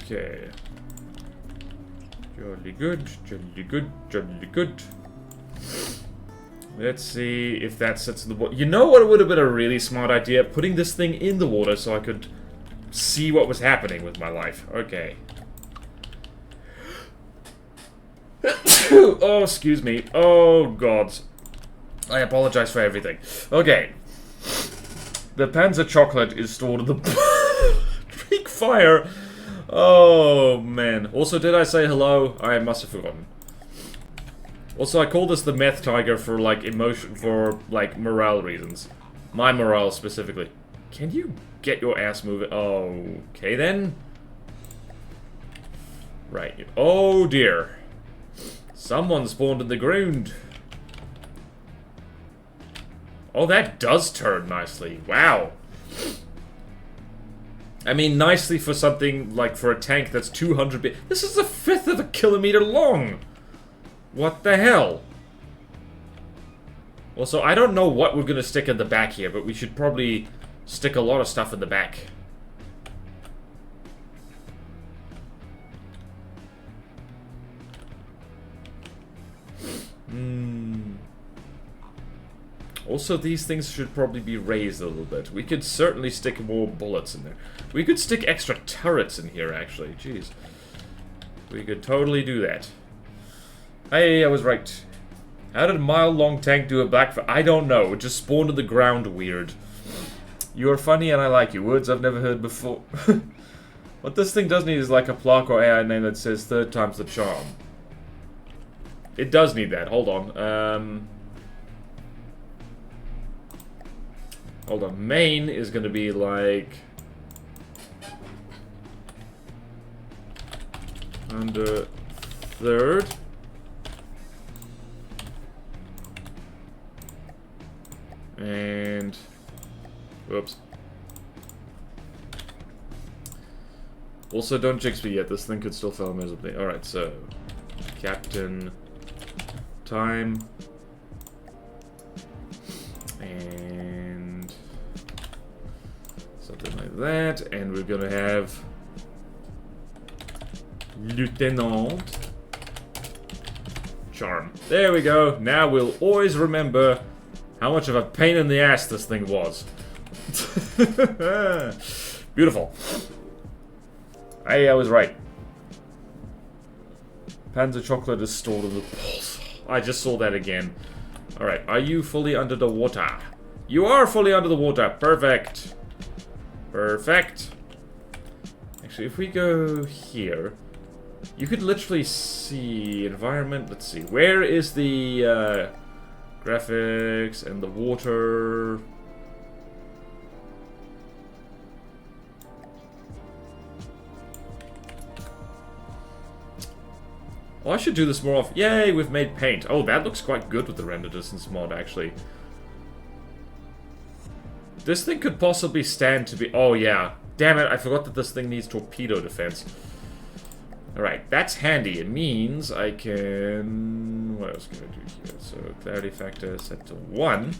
Okay. Jolly good, jolly good, jolly good. Let's see if that sits in the water. You know what would have been a really smart idea? Putting this thing in the water so I could see what was happening with my life. Okay. Oh, excuse me. Oh, God. I apologize for everything. Okay. The Panzer chocolate is stored in the Greek fire. Oh, man. Also, did I say hello? I must have forgotten. Also, I call this the meth tiger for, like, emotion, for, like, morale reasons. My morale, specifically. Can you get your ass moving? Okay, then. Right. Oh, dear. Someone spawned in the ground. Oh, that does turn nicely. Wow. I mean, nicely for something, like, for a tank that's 200 This is a fifth of a kilometer long! What the hell? Also, I don't know what we're gonna stick in the back here, but we should probably stick a lot of stuff in the back. Also, these things should probably be raised a little bit. We could certainly stick more bullets in there. We could stick extra turrets in here, actually. Jeez. We could totally do that. Hey, I was right. How did a mile-long tank do a backflip? I don't know. It just spawned in the ground weird. You are funny and I like you. Words I've never heard before. What this thing does need is like a plaque or AI name that says 3rd time's the charm. It does need that. Hold on. Hold on. Main is going to be like... under 3rd. And... whoops. Also, don't jinx me yet. This thing could still fail miserably. Alright, so... Captain... Time... And something like that. And we're gonna have Lieutenant Charm. There we go. Now we'll always remember how much of a pain in the ass this thing was. Beautiful. Hey, I was right. Panzer chocolate is stored in the pulse. I just saw that again. Alright, are you fully under the water? You are fully under the water. Perfect. Perfect. Actually, if we go here, you could literally see environment. Let's see. Where is the graphics and the water? Oh, I should do this more often. Yay, we've made paint. Oh, that looks quite good with the render distance mod, actually. This thing could possibly stand to be... Oh, yeah. Damn it, I forgot that this thing needs torpedo defense. Alright, that's handy. It means I can... What else can I do here? So, clarity factor set to 1.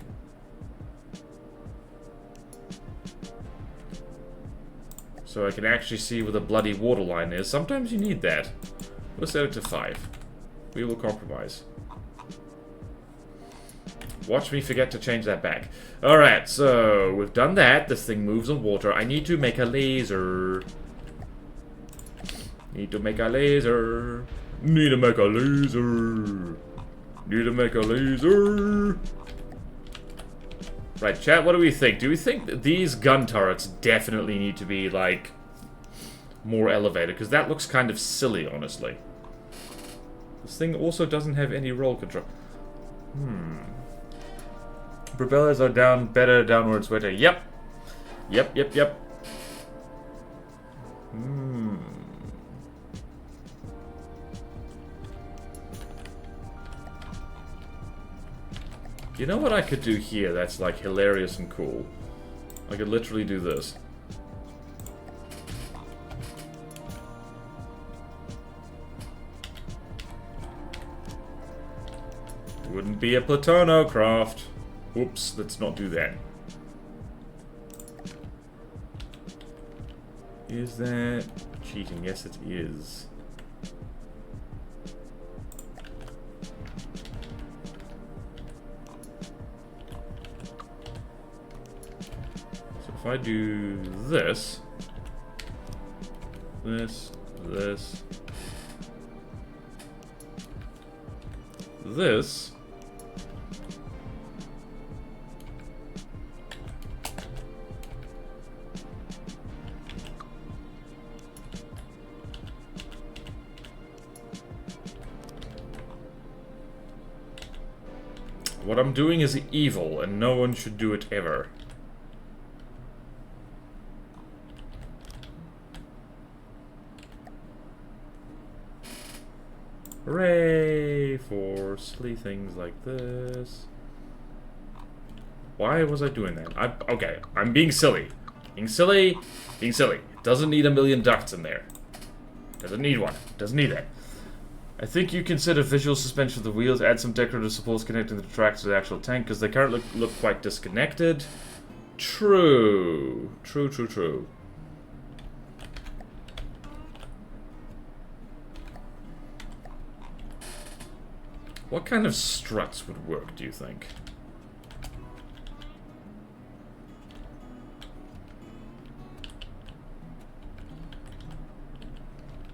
So I can actually see where the bloody waterline is. Sometimes you need that. We'll set it to 5. We will compromise. Watch me forget to change that back. Alright, so we've done that. This thing moves on water. I need to make a laser. Need to make a laser. Need to make a laser. Need to make a laser. Right, chat, what do we think? Do we think that these gun turrets definitely need to be, like, more elevated? Because that looks kind of silly, honestly. This thing also doesn't have any roll control. Propellers are down, better, downwards, wetter. Yep. Yep. You know what I could do here that's, like, hilarious and cool? I could literally do this. Wouldn't be a Platonocraft. Oops, let's not do that. Is that cheating? Yes, it is. So if I do this, this, what I'm doing is evil, and no one should do it ever. Hooray for silly things like this. Why was I doing that? Okay, I'm being silly. Being silly. Doesn't need a million ducts in there. Doesn't need one. Doesn't need that. I think you consider visual suspension of the wheels, add some decorative supports connecting the tracks to the actual tank, because they currently look quite disconnected. True. What kind of struts would work, do you think?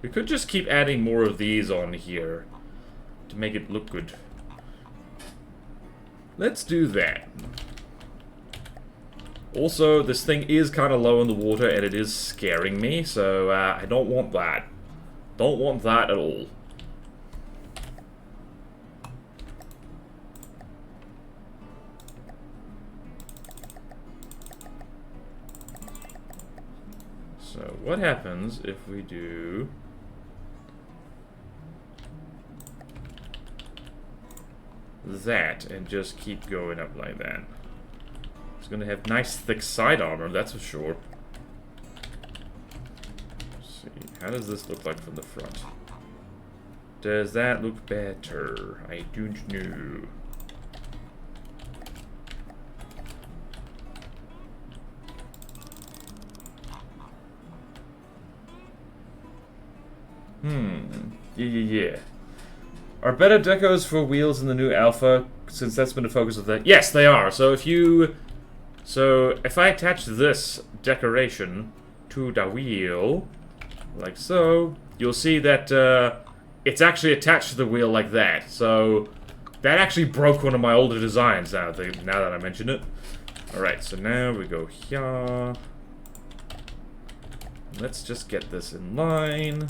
We could just keep adding more of these on here to make it look good. Let's do that. Also, this thing is kind of low in the water and it is scaring me, so I don't want that. Don't want that at all. So, what happens if we do... that and just keep going up like that? It's gonna have nice thick side armor, that's for sure. Let's see, how does this look like from the front? Does that look better? I don't know. Yeah. Are better decos for wheels in the new alpha, since that's been the focus of the... Yes, they are. So if I attach this decoration to the wheel, like so, you'll see that it's actually attached to the wheel like that. So that actually broke one of my older designs now that I mention it. Alright, so now we go here. Let's just get this in line.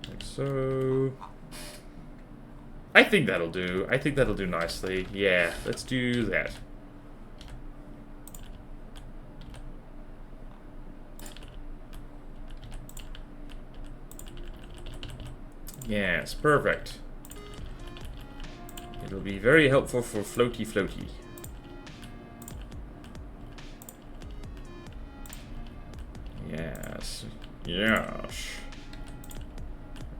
Like so. I think that'll do. I think that'll do nicely. Yeah, let's do that. Yes, perfect. It'll be very helpful for floaty floaty. Yes. Yes.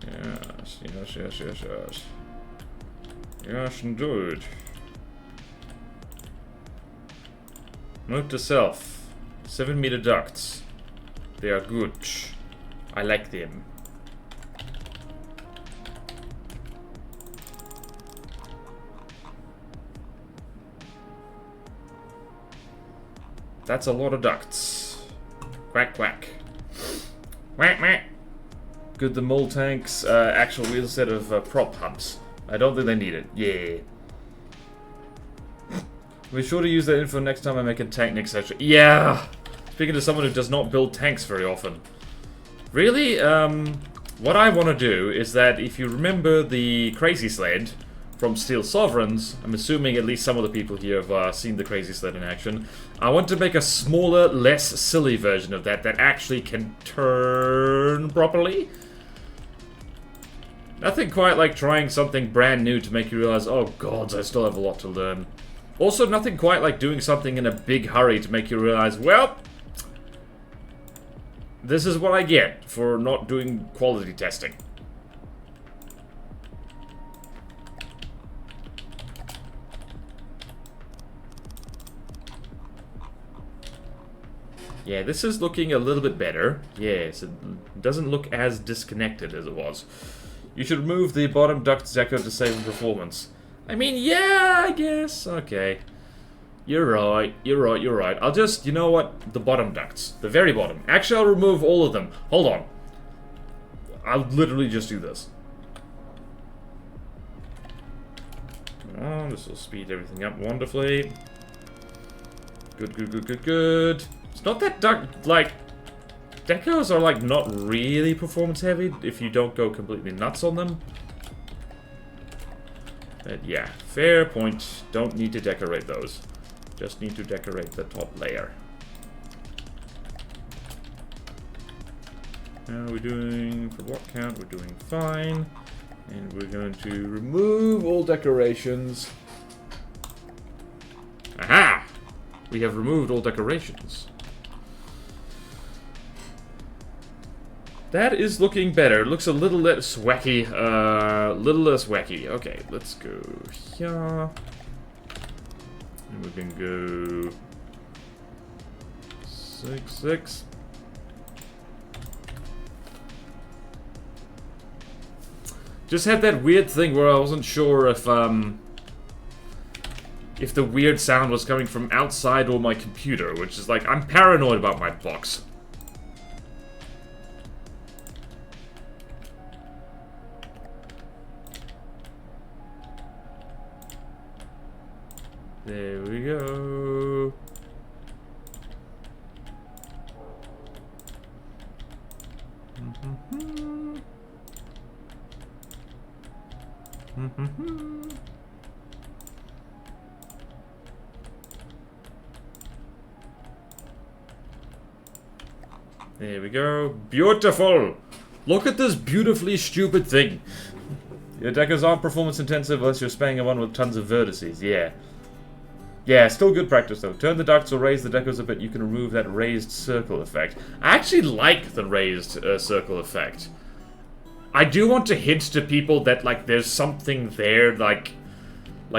Yes, yes, yes, yes, yes. Yes, indeed. Note to self. 7-meter ducts. They are good. I like them. That's a lot of ducts. Quack, quack. Quack, quack. Good, the mole tanks, actual wheels instead of prop hubs. I don't think they need it. Yeah. Be sure to use that info next time I make a tank next session. Yeah! Speaking to someone who does not build tanks very often. Really, what I want to do is that if you remember the Crazy Sled from Steel Sovereigns, I'm assuming at least some of the people here have seen the Crazy Sled in action. I want to make a smaller, less silly version of that actually can turn properly. Nothing quite like trying something brand new to make you realize, oh gods, I still have a lot to learn. Also, nothing quite like doing something in a big hurry to make you realize, well, this is what I get for not doing quality testing. Yeah, this is looking a little bit better. Yes, it doesn't look as disconnected as it was. You should remove the bottom duct deco to save performance. I mean, yeah, I guess. Okay. You're right, you're right, you're right. I'll just, you know what? The bottom ducts. The very bottom. Actually, I'll remove all of them. Hold on. I'll literally just do this. Oh, this will speed everything up wonderfully. Good, good, good, good, good. It's not that duct, like... Decos are, like, not really performance heavy if you don't go completely nuts on them. But yeah, fair point. Don't need to decorate those. Just need to decorate the top layer. How are we doing? For what count? We're doing fine. And we're going to remove all decorations. Aha! We have removed all decorations. That is looking better. It looks a little less wacky. Little less wacky. Okay, let's go here. And we can go 6, 6. Just had that weird thing where I wasn't sure if the weird sound was coming from outside or my computer, which is like, I'm paranoid about my box. There we go. There we go. Beautiful! Look at this beautifully stupid thing. Your decos aren't performance intensive unless you're spaming a one with tons of vertices. Yeah. Yeah, still good practice though. Turn the ducts or raise the decos a bit, you can remove that raised circle effect. I actually like the raised circle effect. I do want to hint to people that, like, there's something there, like,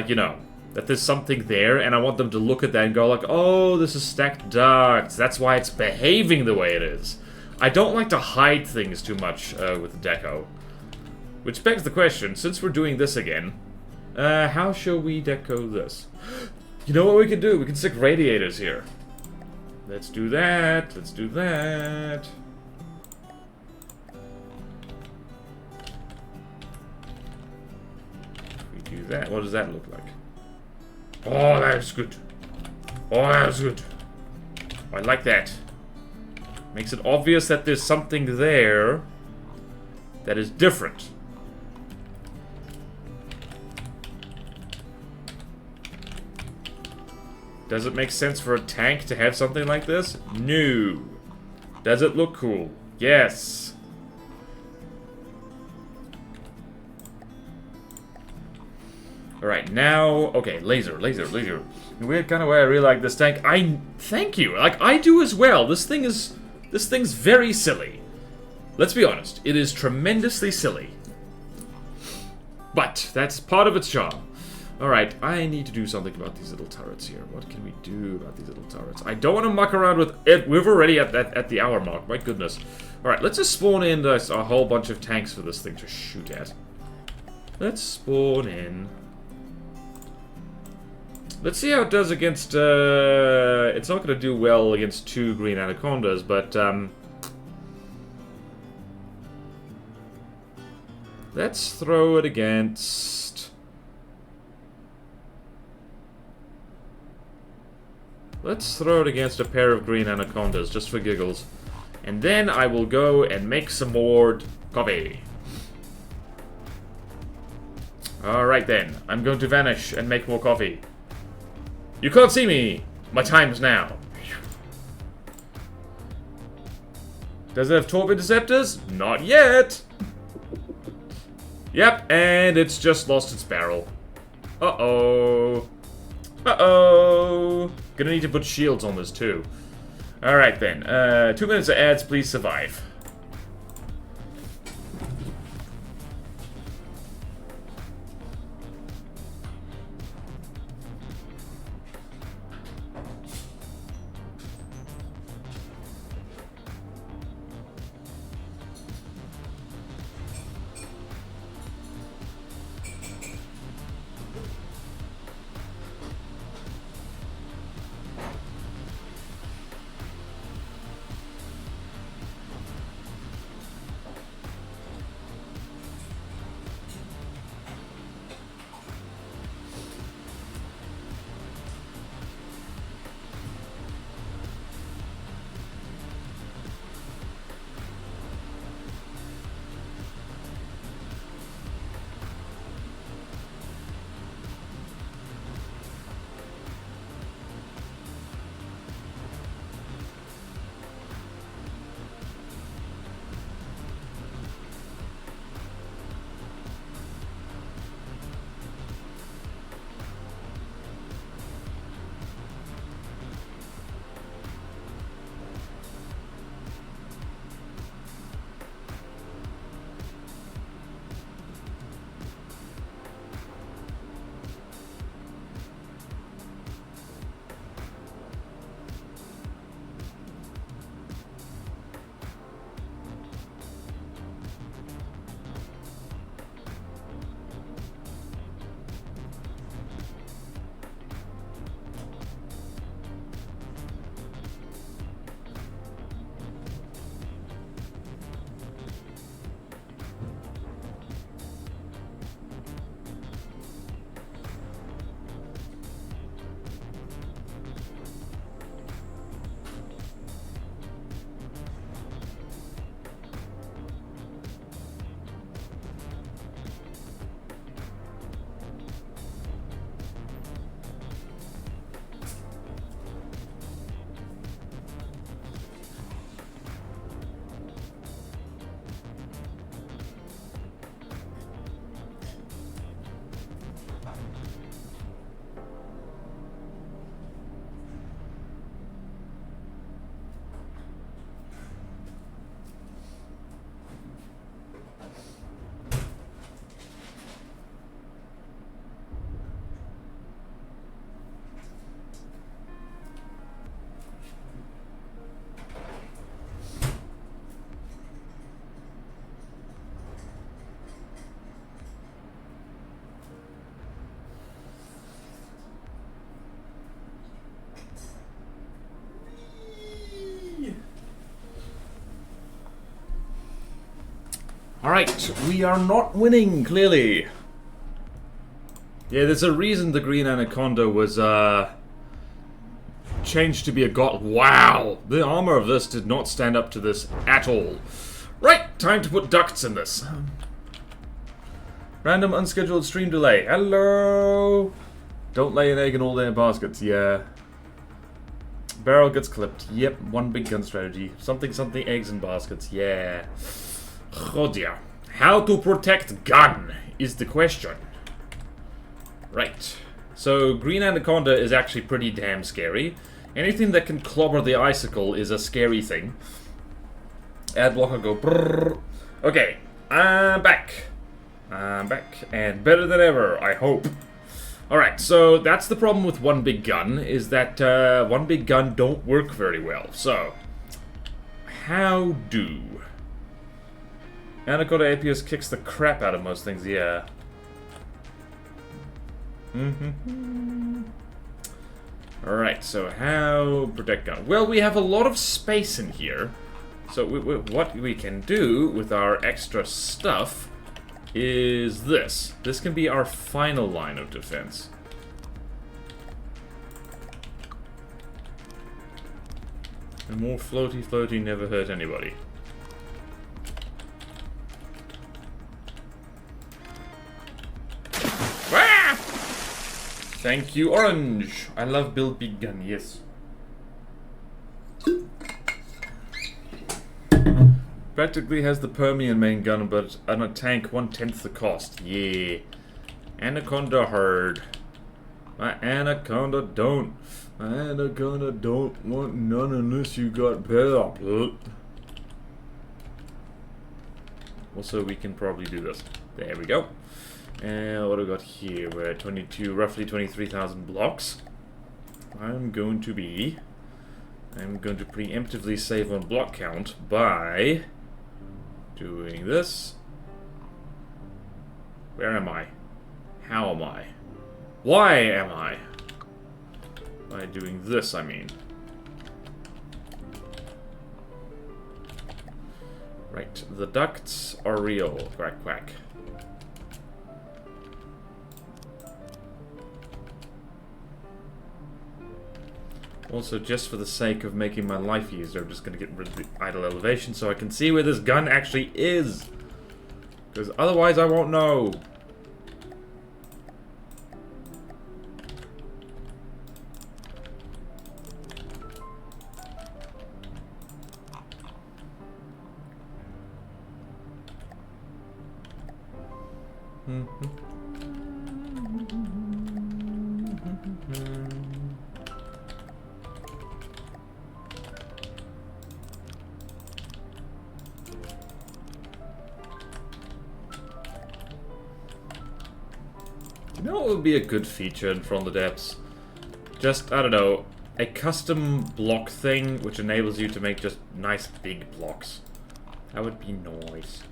you know, that there's something there, and I want them to look at that and go like, oh, this is stacked ducts, that's why it's behaving the way it is. I don't like to hide things too much with the deco. Which begs the question, since we're doing this again, how shall we deco this? You know what we can do? We can stick radiators here. Let's do that. Let's do that. We do that. What does that look like? Oh, that's good. Oh, that's good. I like that. Makes it obvious that there's something there that is different. Does it make sense for a tank to have something like this? No. Does it look cool? Yes. Alright, now... Okay, laser. Weird kind of way I really like this tank. Thank you. Like, I do as well. This thing's very silly. Let's be honest. It is tremendously silly. But, that's part of its charm. Alright, I need to do something about these little turrets here. What can we do about these little turrets? I don't want to muck around with it. We're already at the hour mark. My goodness. Alright, let's just spawn in a whole bunch of tanks for this thing to shoot at. Let's spawn in. Let's see how it does against, it's not going to do well against 2 green anacondas, but, let's throw it against... Let's throw it against a pair of green anacondas, just for giggles. And then I will go and make some more coffee. Alright then, I'm going to vanish and make more coffee. You can't see me! My time's now. Does it have torp interceptors? Not yet! Yep, and it's just lost its barrel. Uh-oh. Uh-oh. Gonna need to put shields on this too. Alright then. 2 minutes of ads, please survive. Alright, we are not winning, clearly. Yeah, there's a reason the Green Anaconda was, changed to be a god. Wow! The armor of this did not stand up to this at all. Right, time to put ducts in this. Random unscheduled stream delay. Hello! Don't lay an egg in all their baskets, yeah. Barrel gets clipped. Yep, one big gun strategy. Something, eggs in baskets, yeah. Oh dear. How to protect gun is the question. Right. So, Green Anaconda is actually pretty damn scary. Anything that can clobber the icicle is a scary thing. Ad blocker go brrrr. Okay, I'm back. I'm back, and better than ever, I hope. Alright, so that's the problem with one big gun, is that one big gun don't work very well. So, how do? Anaconda APS kicks the crap out of most things, yeah. Alright, so how protect gun? Well, we have a lot of space in here. So what we can do with our extra stuff is this. This can be our final line of defense. And more floaty never hurt anybody. Ah! Thank you, Orange. I love build big gun, yes. Practically has the Permian main gun, but on a tank 1/10 the cost. Yeah. Anaconda hard. My Anaconda don't. My Anaconda don't want none unless you got better. Also, we can probably do this. There we go. And what do we got here? We're at 22, roughly 23,000 blocks. I'm going to preemptively save on block count by doing this. Where am I? How am I? Why am I? By doing this, I mean. Right, the ducts are real. Quack, quack. Also, just for the sake of making my life easier, I'm just going to get rid of the idle elevation so I can see where this gun actually is. Because otherwise I won't know. You know what would be a good feature in From the Depths? Just, I don't know, a custom block thing which enables you to make just nice big blocks. That would be nice.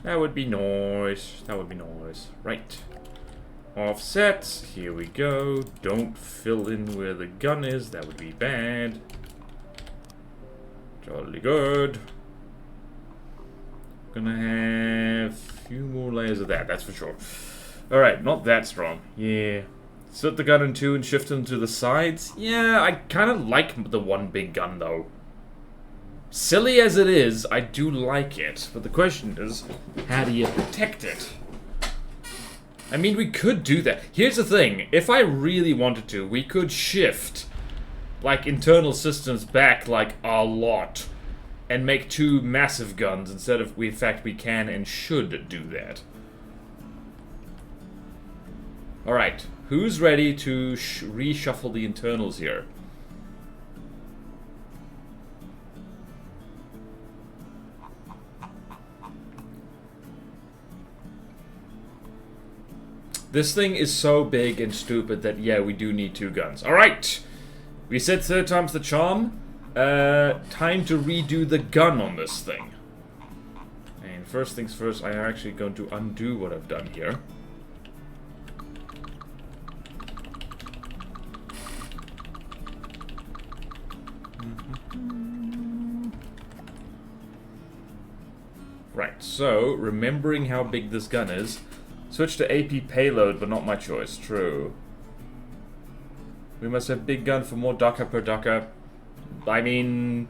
That would be nice. That would be nice. Right. Offset. Here we go. Don't fill in where the gun is. That would be bad. Jolly good. Gonna have a few more layers of that, that's for sure. Alright, not that strong. Yeah. Split the gun in two and shift them to the sides. Yeah, I kind of like the one big gun, though. Silly as it is, I do like it. But the question is, how do you protect it? I mean, we could do that. Here's the thing. If I really wanted to, we could shift, like, internal systems back, like, a lot. And make two massive guns instead of... in fact, we can and should do that. Alright. Who's ready to reshuffle the internals here? This thing is so big and stupid that, yeah, we do need two guns. Alright! We said third time's the charm. Time to redo the gun on this thing. And first things first, I am actually going to undo what I've done here. Right, so, remembering how big this gun is, switch to AP payload, but not my choice. True. We must have big gun for more DACA per DACA. I mean,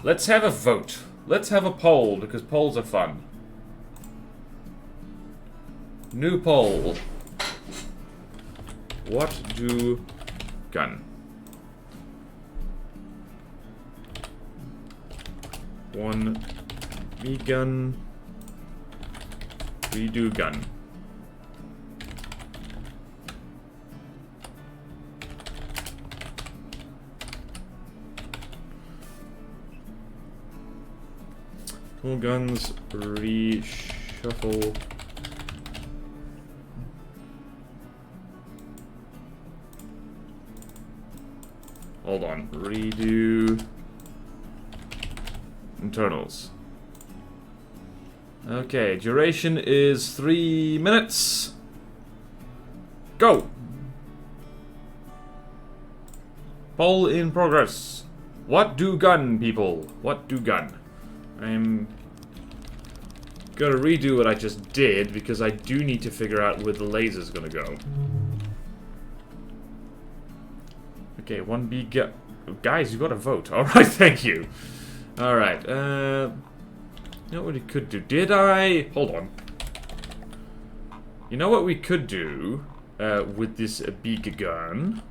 let's have a vote. Let's have a poll, because polls are fun. New poll. What do gun? One big gun. Redo gun. All guns reshuffle. Hold on. Redo internals. Okay, duration is 3 minutes. Go! Poll in progress. What do gun, people? What do gun? I'm gonna redo what I just did because I do need to figure out where the laser's gonna go. Okay, 1B gun. Guys, you gotta vote. Alright, thank you. Alright, you know what we could do? Did I... Hold on. You know what we could do with this big gun?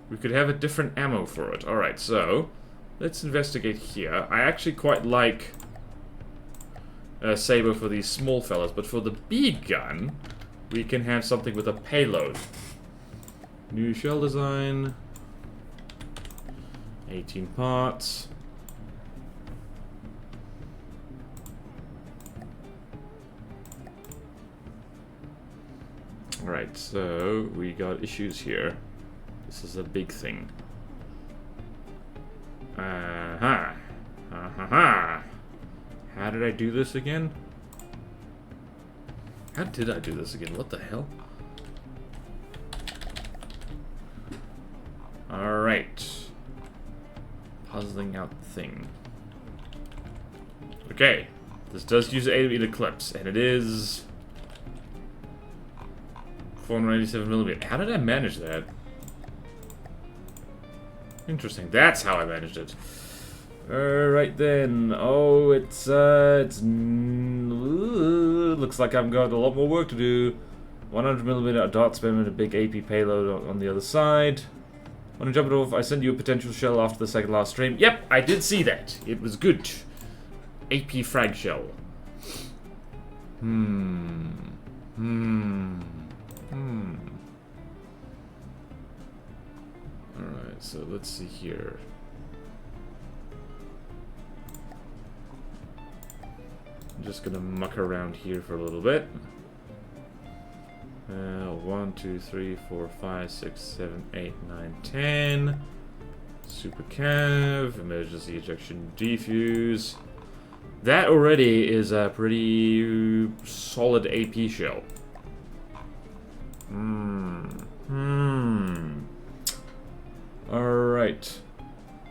We could have a different ammo for it. Alright, so... Let's investigate here. I actually quite like Saber for these small fellas, but for the big gun, we can have something with a payload. New shell design. 18 parts. Alright, so we got issues here. This is a big thing. How did I do this again? How did I do this again? What the hell? Alright. Puzzling out the thing. Okay. This does use 8mm clips, and it is 487mm. How did I manage that? Interesting. That's how I managed it. Alright then. Oh, it's looks like I've got a lot more work to do. 100mm dot spin with a big AP payload on the other side. Want to jump it off? I sent you a potential shell after the second last stream. Yep, I did see that. It was good. AP frag shell. Alright, so let's see here. I'm just gonna muck around here for a little bit. 1, 2, 3, 4, 5, 6, 7, 8, 9, 10. Super cav, emergency ejection defuse. That already is a pretty solid AP shell. Alright.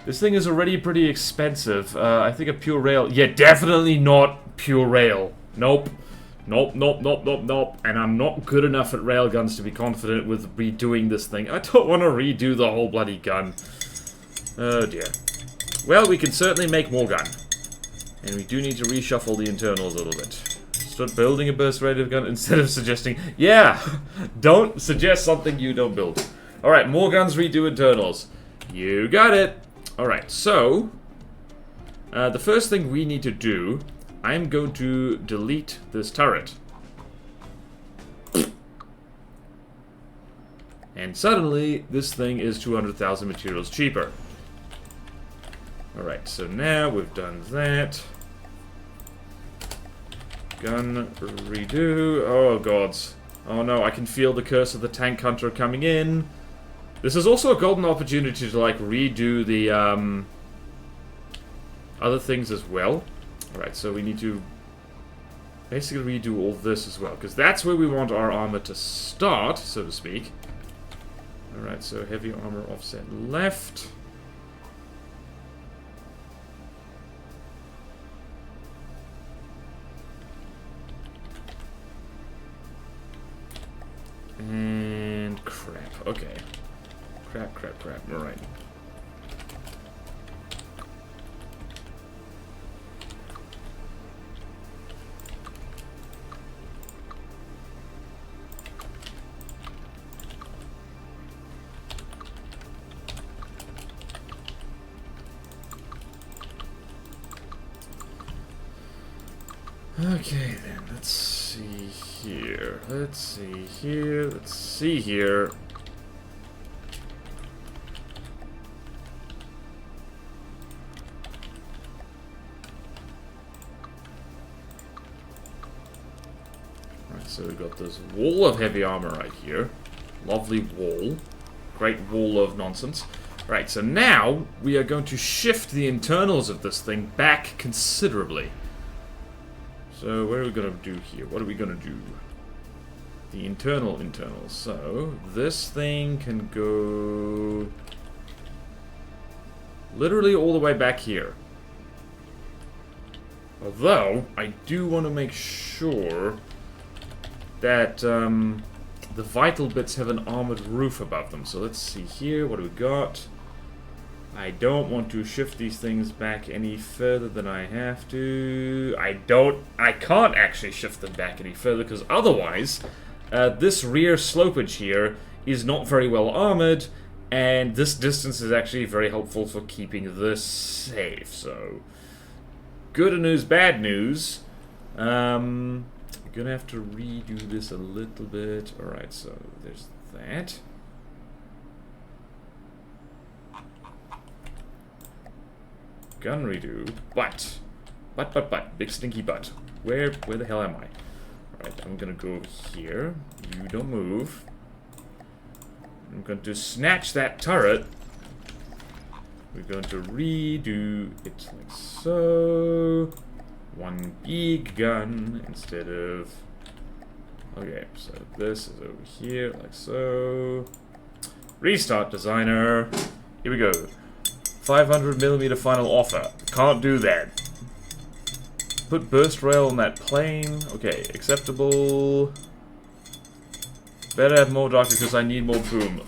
This thing is already pretty expensive. I think a pure rail... Yeah, definitely not pure rail. Nope. Nope. And I'm not good enough at railguns to be confident with redoing this thing. I don't want to redo the whole bloody gun. Oh dear. Well, we can certainly make more gun. And we do need to reshuffle the internals a little bit. Start building a burst rate of gun instead of suggesting... Yeah! Don't suggest something you don't build. Alright, more guns, redo internals. You got it! Alright, so... the first thing we need to do... I'm going to delete this turret. And suddenly, this thing is 200,000 materials cheaper. Alright, so now we've done that. Gun redo. Oh, gods. Oh no, I can feel the curse of the tank hunter coming in. This is also a golden opportunity to, like, redo the, other things as well. Alright, so we need to basically redo all this as well, because that's where we want our armor to start, so to speak. Alright, so heavy armor offset left. Okay. Crap. Alright. Okay, then, let's see here. Let's see here. Alright, so we've got this wall of heavy armor right here. Lovely wall. Great wall of nonsense. Right, so now we are going to shift the internals of this thing back considerably. So what are we going to do here? What are we going to do? The internals. So this thing can go literally all the way back here. Although, I do want to make sure that the vital bits have an armored roof above them. So let's see here. What do we got? I don't want to shift these things back any further than I have to. I can't actually shift them back any further because otherwise this rear slopage here is not very well armored, and this distance is actually very helpful for keeping this safe. So, good news, bad news. I'm gonna have to redo this a little bit. Alright, so there's that. Gun redo, but, big stinky butt. Where the hell am I? Alright, I'm gonna go over here. You don't move. I'm going to snatch that turret. We're going to redo it like so. One big gun instead of... Okay, so this is over here like so. Restart designer. Here we go. 500mm final offer. Can't do that. Put burst rail on that plane. Okay, acceptable. Better have more darker because I need more boom.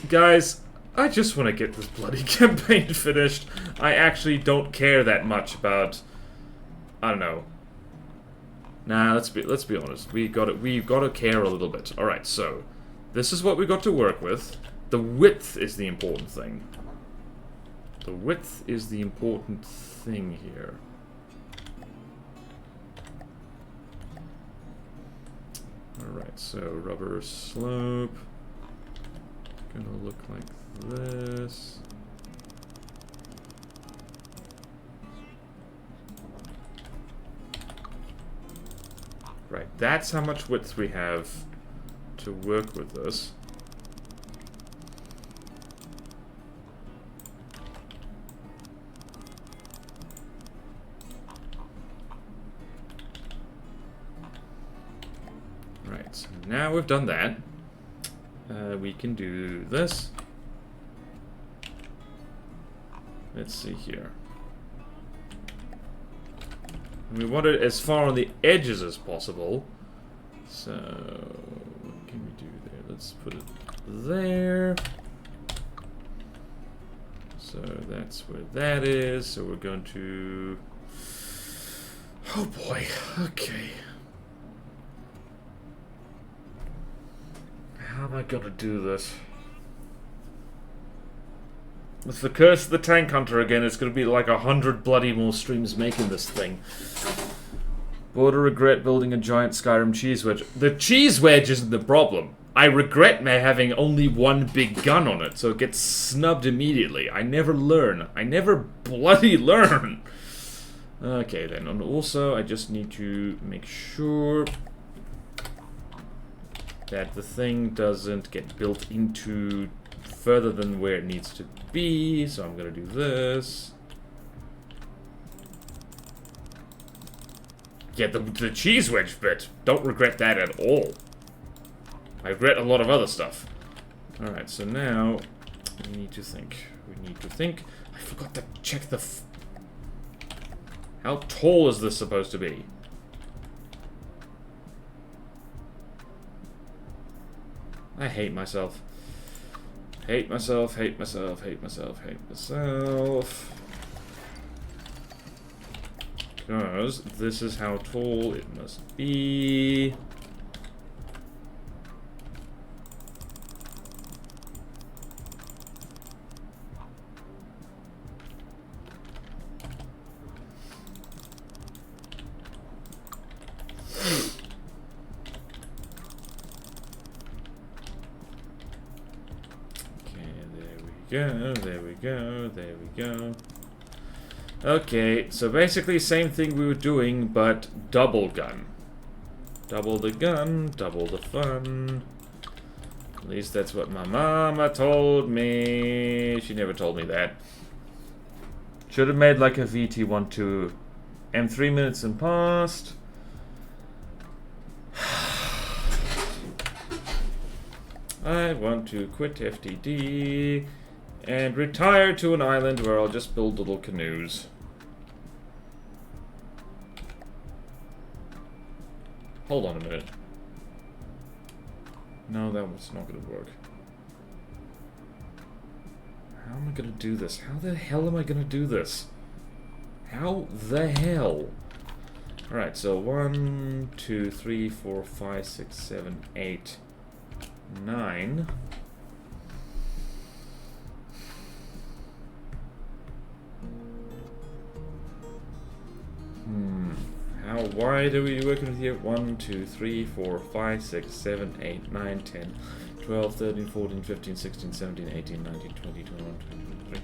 Guys, I just want to get this bloody campaign finished. I actually don't care that much about... I don't know. Nah, let's be honest. We've got to care a little bit. Alright, so this is what we got to work with. The width is the important thing. The width is the important thing here. Alright, so rubber slope. Gonna look like this. Right, that's how much width we have to work with this. Right, so now we've done that. We can do this. Let's see here. And we want it as far on the edges as possible. So, what can we do there? Let's put it there. So that's where that is. So we're going to... Oh boy, okay. How am I gonna do this? With the curse of the tank hunter again, it's gonna be like 100 bloody more streams making this thing. Border regret building a giant Skyrim cheese wedge. The cheese wedge isn't the problem. I regret me having only one big gun on it, so it gets snubbed immediately. I never learn. I never bloody learn. Okay then, and also I just need to make sure that the thing doesn't get built into further than where it needs to be, so I'm gonna do this. Yeah, the cheese wedge bit, don't regret that at all. I regret a lot of other stuff. Alright, so now we need to think. I forgot to check the... How tall is this supposed to be? I hate myself. Hate myself, hate myself, hate myself, hate myself. Because this is how tall it must be. There we go, there we go. Okay, so basically same thing we were doing, but double gun. Double the gun, double the fun. At least that's what my mama told me. She never told me that. Should have made like a VT12. M3 minutes and past. I want to quit FTD and retire to an island where I'll just build little canoes. Hold on a minute. No, that was not going to work. How am I going to do this? How the hell am I going to do this? How the hell? Alright, so 1, 2, 3, 4, 5, 6, 7, 8, 9. How wide are we working with here? 1, 2, 3, 4, 5, 6, 7, 8, 9, 10, 12, 13, 14, 15, 16, 17, 18, 19, 20, 21, 22, 23.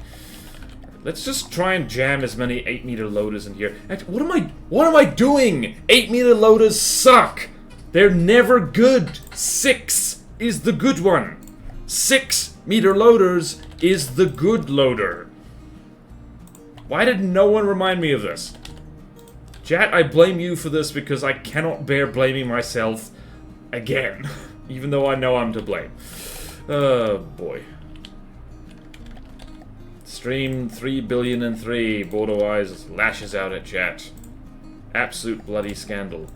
Let's just try and jam as many 8-meter loaders in here. What am I doing? 8-meter loaders suck. They're never good. 6 is the good one. 6-meter loaders is the good loader. Why did no one remind me of this? Chat, I blame you for this because I cannot bear blaming myself again. Even though I know I'm to blame. Oh, boy. Stream 3,000,000,003. Borderwise lashes out at chat. Absolute bloody scandal.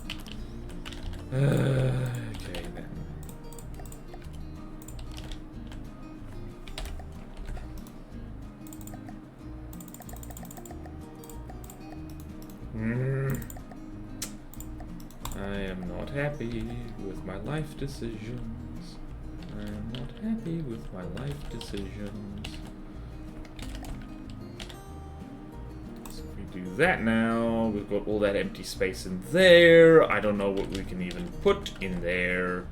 Okay, then. I am not happy with my life decisions. I am not happy with my life decisions. So if we do that now, we've got all that empty space in there. I don't know what we can even put in there.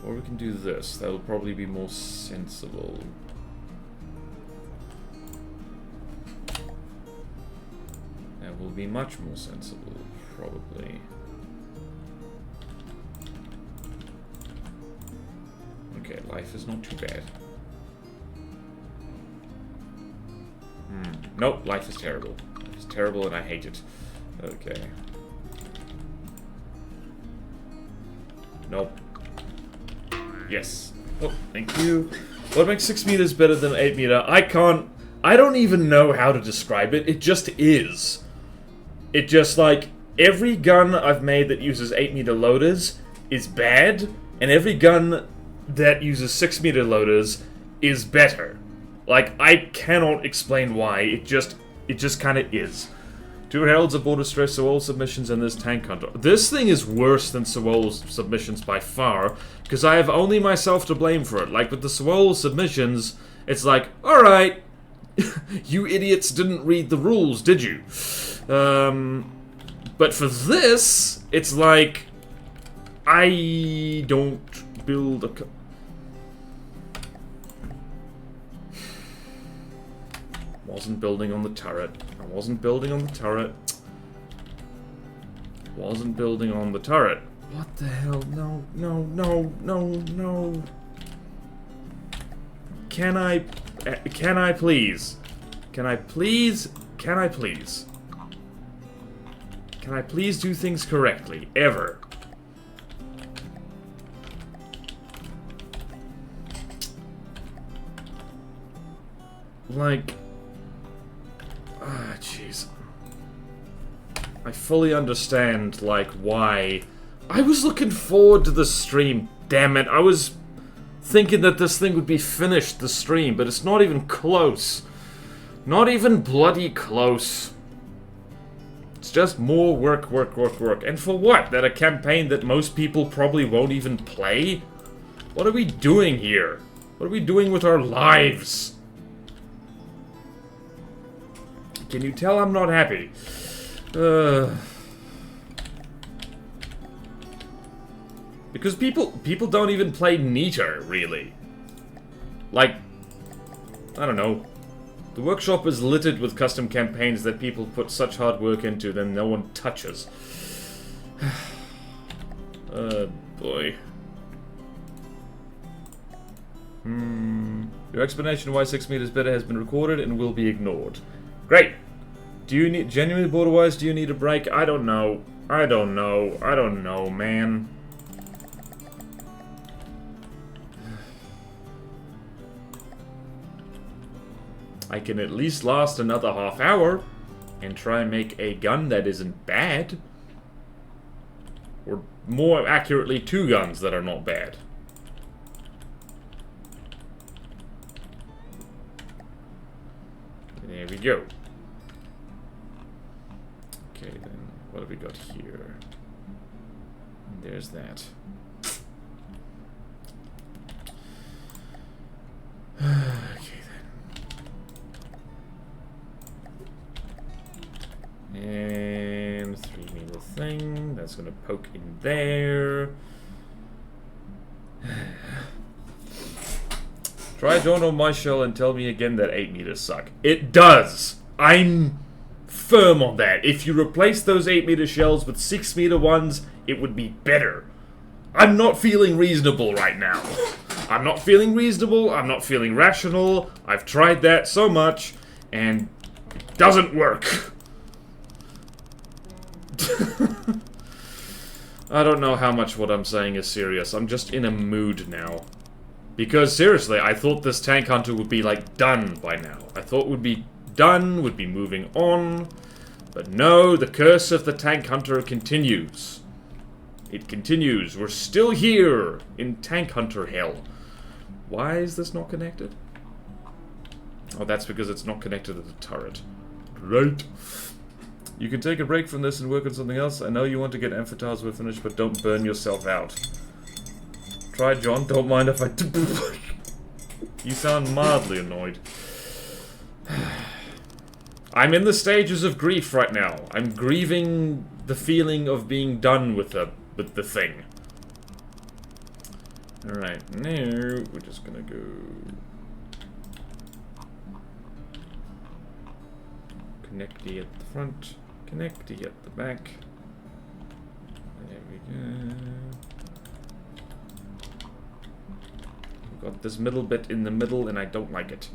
Or we can do this. That'll probably be more sensible. That will be much more sensible, probably. Okay, life is not too bad. Nope, life is terrible. Life is terrible and I hate it. Okay. Nope. Yes. Oh, thank you. What makes 6 meters better than 8 meter? I don't even know how to describe it. It just is. It just, like, every gun I've made that uses 8-meter loaders is bad, and every gun that uses 6-meter loaders is better. Like, I cannot explain why. It just kind of is. 2 Heralds of Border Stress, Sewol submissions, and this Tank Hunter. This thing is worse than Sewol's submissions by far, because I have only myself to blame for it. Like, with the Sewol submissions, it's like, alright, you idiots didn't read the rules, did you? But for this, it's like, I don't build a... Wasn't building on the turret. I wasn't building on the turret. Wasn't building on the turret. What the hell? No, no, no, no, no. Can I please? Can I please? Can I please? Can I please do things correctly? Ever. Like... Ah, jeez. I fully understand, like, why... I was looking forward to the stream, damn it. I was thinking that this thing would be finished, the stream, but it's not even close. Not even bloody close. It's just more work, work, work, work. And for what? That a campaign that most people probably won't even play? What are we doing here? What are we doing with our lives? Can you tell I'm not happy? Because people don't even play neater, really. Like, I don't know. The workshop is littered with custom campaigns that people put such hard work into that no one touches. Boy. Your explanation why 6 meters better has been recorded and will be ignored. Great! Do you need, genuinely border-wise, do you need a break? I don't know. I don't know. I don't know, man. I can at least last another half hour and try and make a gun that isn't bad. Or more accurately, 2 guns that are not bad. There we go. Okay, then what have we got here? There's that. Okay then. And 3 meter thing. That's gonna poke in there. Try John on my shell and tell me again that 8 meters suck. It does! I'm firm on that. If you replace those 8 meter shells with 6 meter ones, it would be better. I'm not feeling reasonable right now. I'm not feeling reasonable, I'm not feeling rational. I've tried that so much, and it doesn't work. I don't know how much what I'm saying is serious. I'm just in a mood now. Because, seriously, I thought this tank hunter would be, like, done by now. I thought would be done, would be moving on. But no, the curse of the tank hunter continues. It continues. We're still here in tank hunter hell. Why is this not connected? Oh, that's because it's not connected to the turret. Right. You can take a break from this and work on something else. I know you want to get amphitheaters were finished, but don't burn yourself out. Try, John. Don't mind if I... You sound mildly annoyed. I'm in the stages of grief right now. I'm grieving the feeling of being done with the thing. Alright, now we're just gonna go... Connecty at the front, connecty at the back. There we go. We've got this middle bit in the middle and I don't like it.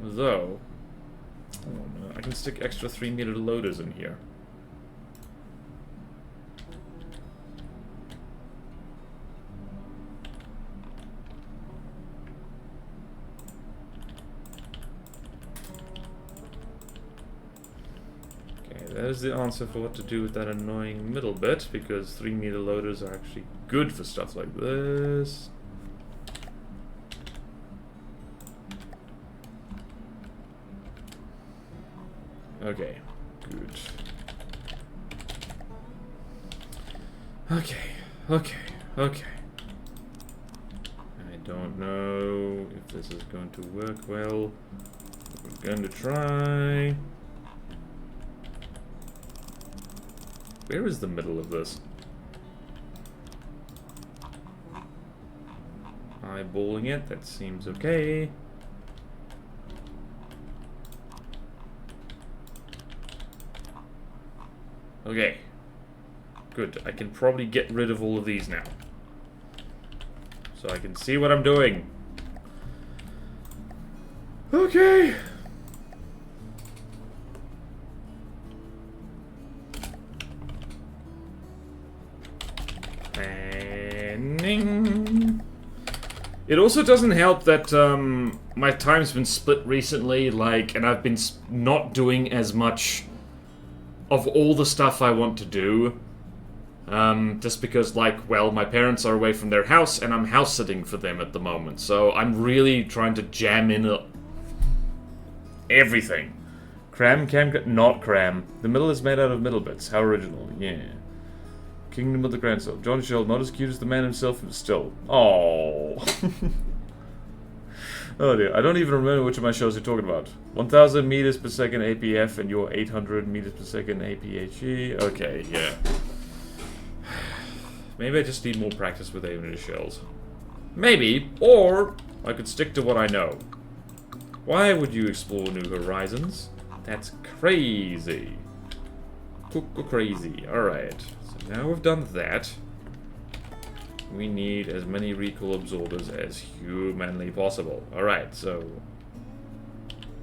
Though, oh no, I can stick extra 3 meter loaders in here. There's the answer for what to do with that annoying middle bit, because 3 meter loaders are actually good for stuff like this. Okay, good. Okay. I don't know if this is going to work well. We're going to try. Where is the middle of this? Eyeballing it, that seems okay. Okay. Good, I can probably get rid of all of these now. So I can see what I'm doing. Okay. It also doesn't help that my time's been split recently, like, and I've been not doing as much of all the stuff I want to do. Just because, like, well, my parents are away from their house and I'm house sitting for them at the moment. So I'm really trying to jam in everything. Cram, not cram. The middle is made out of middle bits. How original. Yeah. Kingdom of the Grandson. John Shell, not as cute as the man himself, but still. Oh. Oh dear, I don't even remember which of my shows you're talking about. 1000 meters per second APF and your 800 meters per second APHE. Okay, yeah. Maybe I just need more practice with aiming shells. Maybe, or I could stick to what I know. Why would you explore new horizons? That's crazy. Crazy. Alright, so now we've done that. We need as many recoil absorbers as humanly possible. Alright, so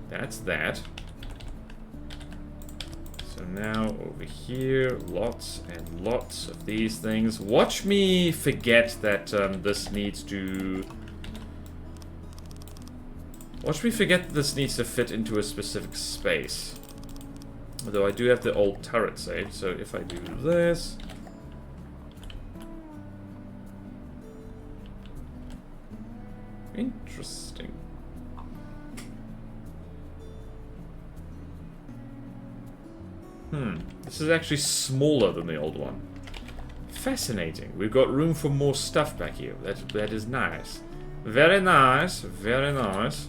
that's that. So now over here, lots and lots of these things. Watch me forget that this needs to... Watch me forget that this needs to fit into a specific space. Although I do have the old turret saved, so if I do this... Interesting. This is actually smaller than the old one. Fascinating. We've got room for more stuff back here. That is nice. Very nice. Very nice.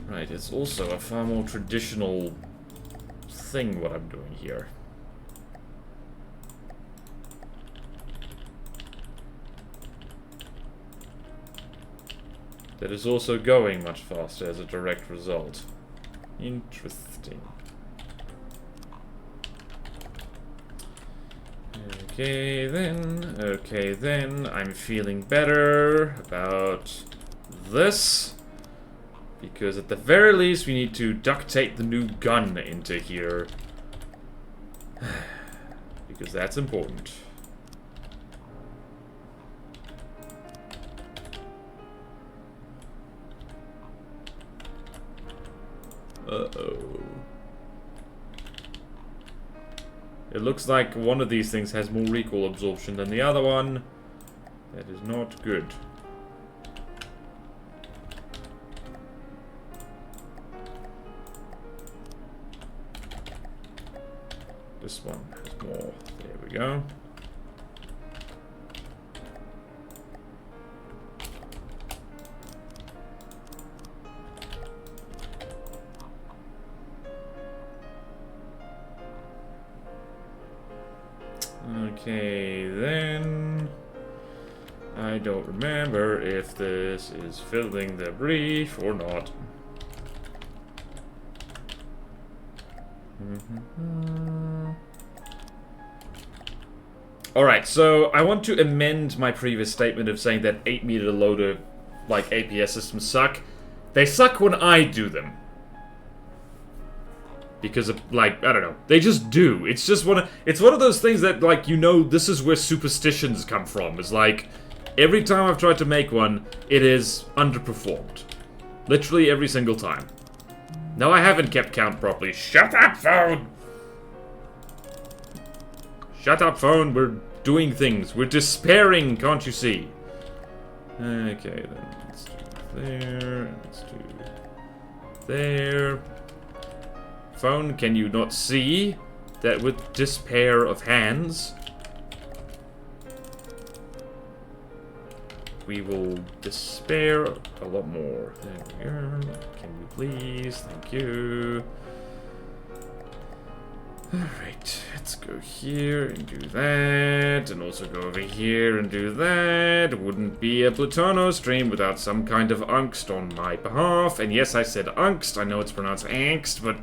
Right, it's also a far more traditional thing what I'm doing here. That is also going much faster as a direct result. Interesting. Okay then, I'm feeling better about this. Because at the very least we need to duct tape the new gun into here. Because that's important. Uh-oh. It looks like one of these things has more recoil absorption than the other one. That is not good. This one has more. There we go. Okay, then I don't remember if this is filling the brief or not. Alright, so I want to amend my previous statement of saying that 8-meter loader, like, APS systems suck. They suck when I do them. Because of, like, I don't know. They just do. It's just one of those things that, like, you know, this is where superstitions come from. It's like, every time I've tried to make one, it is underperformed. Literally every single time. No, I haven't kept count properly. Shut up, phone! Shut up, phone. We're doing things. We're despairing, can't you see? Okay, then. Let's do there. Let's do there. Phone, can you not see that with this pair of hands we will despair a lot more? There we go. Can you please? Thank you. Alright, let's go here and do that, and also go over here and do that. Wouldn't be a Plutano stream without some kind of angst on my behalf. And yes, I said angst. I know it's pronounced angst, but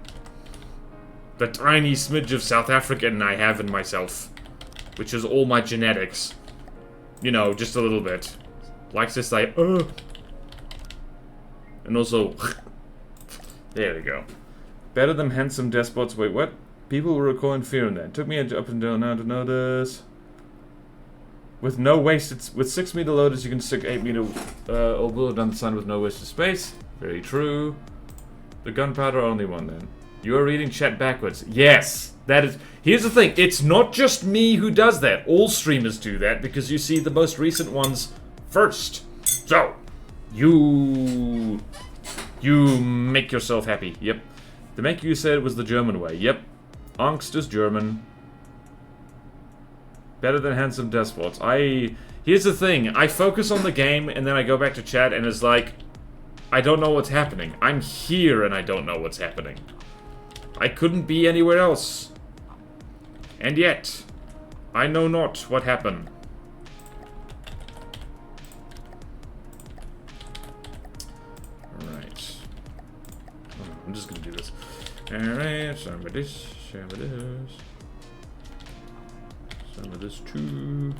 the tiny smidge of South African I have in myself, which is all my genetics. You know, just a little bit. Likes to say, and also, there we go. Better than handsome despots. Wait, what? People were recalling fear in that. Took me up and down now to notice. With no waste, with 6-meter loaders, you can stick 8-meter or bullet down the sun with no wasted space. Very true. The gunpowder only one then. You are reading chat backwards. Yes, that is... Here's the thing. It's not just me who does that. All streamers do that because you see the most recent ones first. So, you make yourself happy. Yep. The make you said was the German way. Yep. Angst is German. Better than handsome despots. Here's the thing. I focus on the game and then I go back to chat and it's like, I don't know what's happening. I'm here and I don't know what's happening. I couldn't be anywhere else. And yet, I know not what happened. Alright. I'm just gonna do this. Alright, some of this, some of this. Some of this too.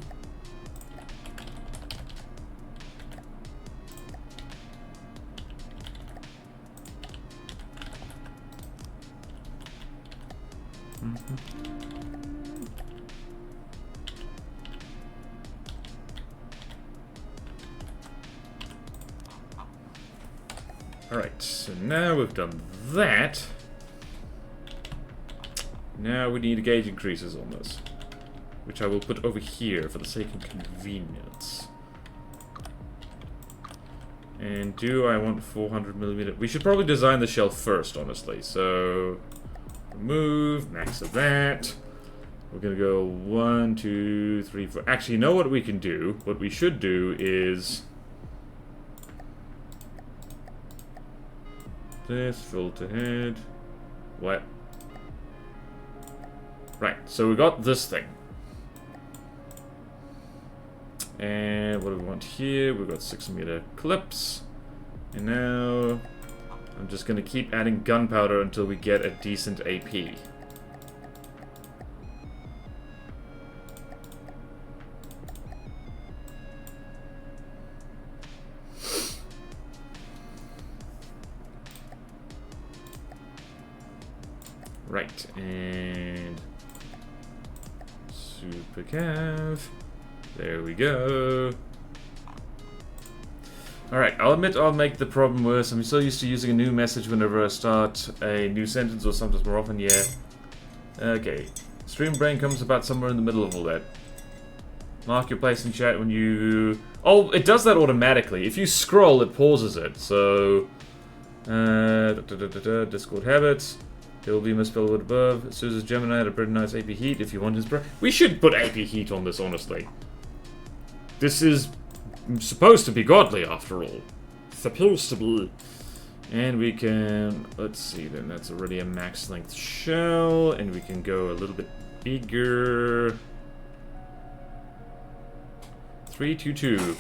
Alright, so now we've done that. Now we need gauge increases on this, which I will put over here for the sake of convenience. And do I want 400mm? We should probably design the shell first, honestly. So, remove, max of that. We're gonna go 1, 2, 3, 4. Actually, you know what we can do? What we should do is this, filter head. What? Right, so we got this thing. And what do we want here? We've got 6mm clips. And now I'm just gonna keep adding gunpowder until we get a decent AP. Right, and super cav. There we go. Alright, I'll admit I'll make the problem worse. I'm so used to using a new message whenever I start a new sentence, or sometimes more often, yeah. Okay. Stream brain comes about somewhere in the middle of all that. Mark your place in chat when you... Oh, it does that automatically. If you scroll, it pauses it, so... Discord habits. There will be misspelled word above. Susan's Gemini had a pretty nice AP heat if you want his bro. We should put AP heat on this, honestly. This is supposed to be godly, after all. Supposed to be. And we can... Let's see then. That's already a max length shell. And we can go a little bit bigger. 322.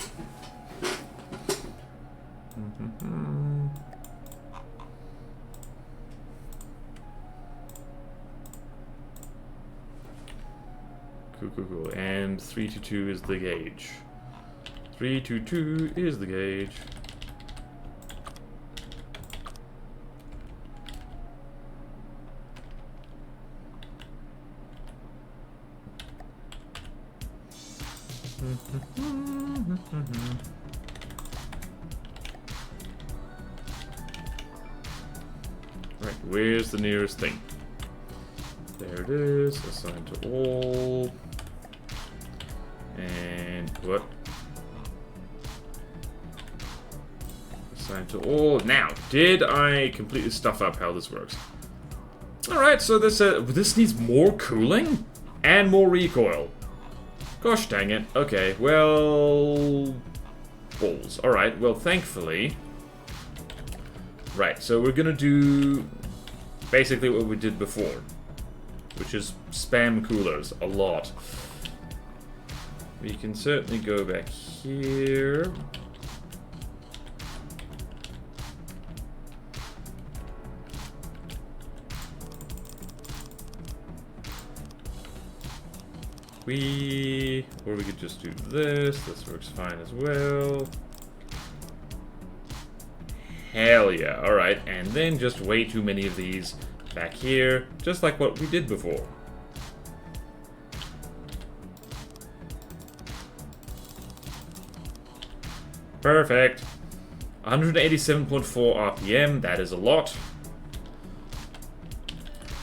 Cool. And 322 is the gauge. 322 is the gauge. Right, where's the nearest thing? There it is, assigned to all. And what? Assigned to all. Now, did I completely stuff up how this works? Alright, so this needs more cooling and more recoil. Gosh dang it. Okay, well... balls. Alright, well, thankfully... Right, so we're gonna do basically what we did before, which is spam coolers a lot. We can certainly go back here. Or we could just do this. This works fine as well. Hell yeah. Alright, and then just way too many of these back here, just like what we did before. Perfect. 187.4 RPM, that is a lot.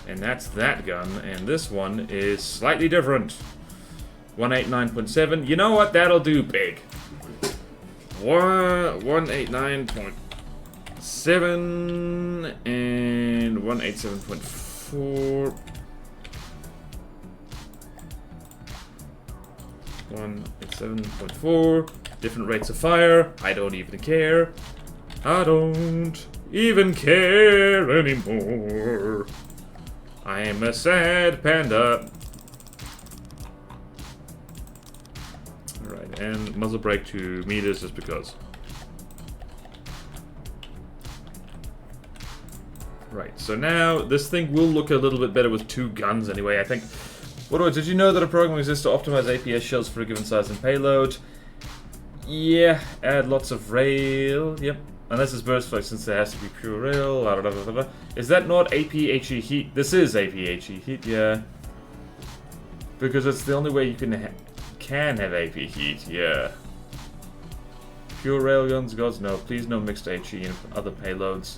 And that's that gun. And this one is slightly different. 189.7. You know what? That'll do big. 189.7 and 187.4. 187.4. Different rates of fire. I don't even care. I don't even care anymore. I am a sad panda. Alright, and muzzle brake to meters just because. Right, so now this thing will look a little bit better with 2 guns anyway, I think. What did you know that a program exists to optimize APS shells for a given size and payload? Yeah, add lots of rail, yep. Unless it's burst flex, since there has to be pure rail, blah, blah, blah, blah. Is that not APHE heat? This is APHE heat, yeah. Because it's the only way you can have AP heat, yeah. Pure railguns, gods no. Please no mixed HE and other payloads.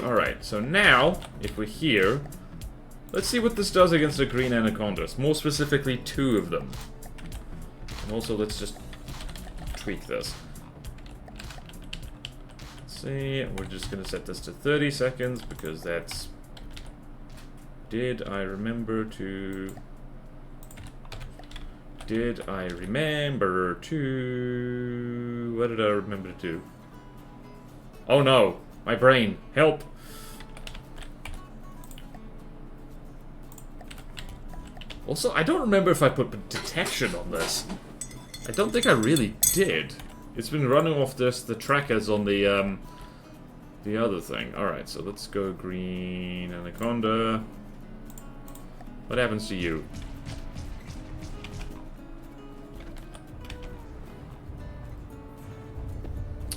Alright, so now, if we're here, let's see what this does against the green anacondas. More specifically, 2 of them. And also, let's just tweak this. Let's see, we're just gonna set this to 30 seconds because that's... Did I remember to... What did I remember to do? Oh no! My brain! Help! Also, I don't remember if I put detection on this. I don't think I really did. It's been running off the trackers on the other thing. Alright, so let's go green anaconda. What happens to you?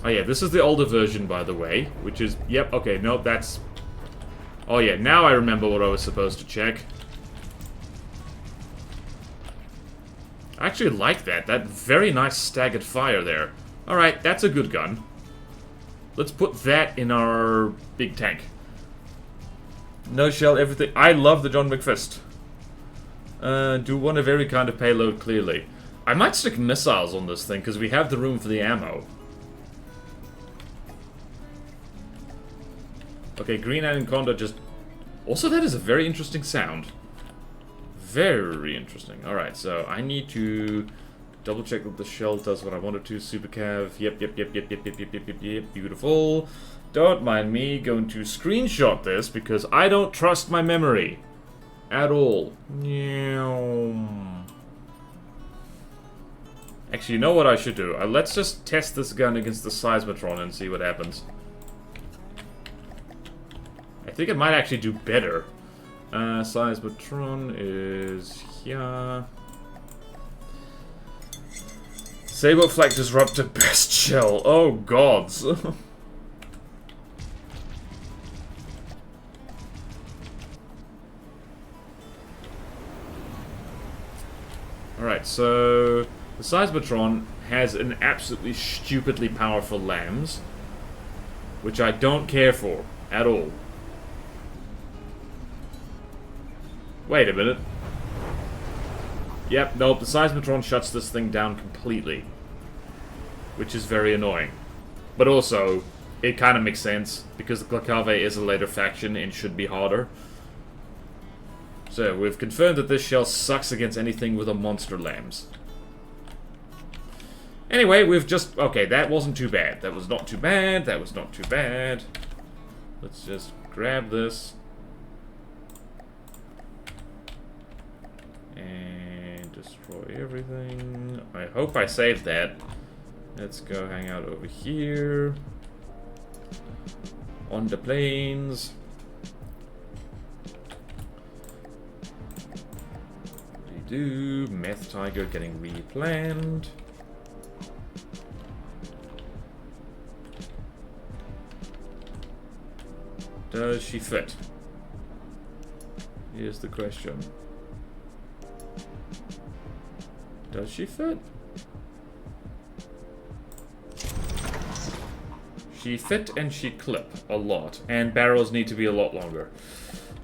Oh yeah, this is the older version, by the way, which is... Yep, okay, no, that's... Oh yeah, now I remember what I was supposed to check. I actually like that. That very nice staggered fire there. Alright, that's a good gun. Let's put that in our big tank. No shell, everything. I love the John McFist. Do one of every kind of payload, clearly. I might stick missiles on this thing, because we have the room for the ammo. Okay, green anaconda just... Also, that is a very interesting sound. Very interesting. Alright, so I need to double check that the shell does what I wanted to. Super cav. Yep. Beautiful. Don't mind me going to screenshot this because I don't trust my memory. At all. Actually, you know what I should do? Let's just test this gun against the seismotron and see what happens. I think it might actually do better. Seismotron is here. Saber Flak Disruptor best shell. Oh gods. Alright, so the Seismotron has an absolutely stupidly powerful lambs, which I don't care for at all. Wait a minute. Yep, nope, the Seismotron shuts this thing down completely. Which is very annoying. But also, it kind of makes sense, because the Glacave is a later faction and should be harder. So, we've confirmed that this shell sucks against anything with a monster lambs. Anyway, we've just... Okay, that wasn't too bad. That was not too bad. That was not too bad. Let's just grab this. And destroy everything. I hope I saved that. Let's go hang out over here. On the plains. Do Meth Tiger getting replanned. Does she fit? Here's the question. Does she fit? She fit and she clip a lot. And barrels need to be a lot longer.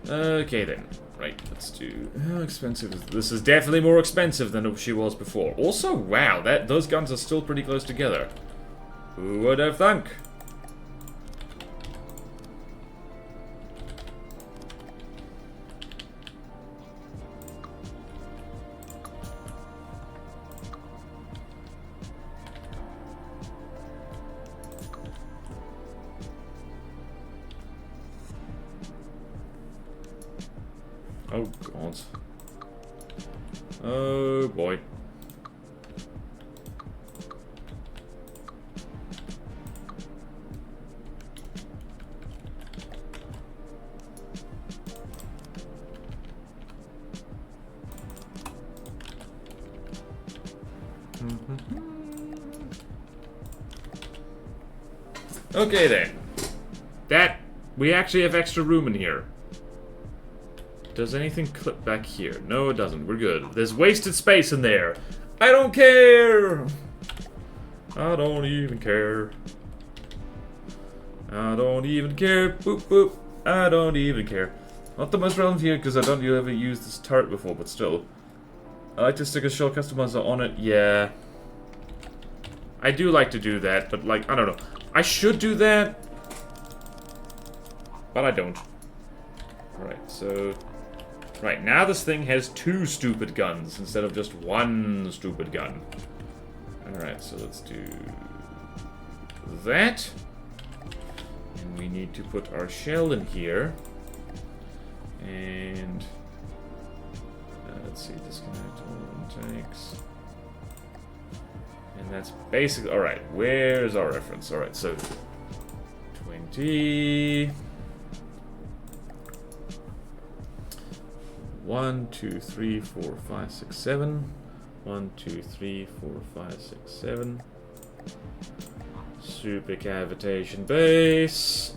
Okay then. Right, let's do... How expensive is... This is definitely more expensive than she was before. Also, wow, those guns are still pretty close together. Who would have thunk? Oh, God. Oh, boy. Okay, then. We actually have extra room in here. Does anything clip back here? No, it doesn't. We're good. There's wasted space in there. I don't care. I don't even care. I don't even care. Boop, boop. I don't even care. Not the most relevant here because I don't ever use this turret before, but still. I like to stick a shell customizer on it. Yeah. I do like to do that, but like, I don't know. I should do that. But I don't. Alright, so... Right, now this thing has 2 stupid guns instead of just 1 stupid gun. Alright, so let's do... that. And we need to put our shell in here. And... let's see, disconnect all intakes. And that's basically... Alright, where's our reference? Alright, so... 20... 1, 2, 3, 4, 5, 6, 7. 1, 2, 3, 4, 5, 6, 7. Super cavitation base.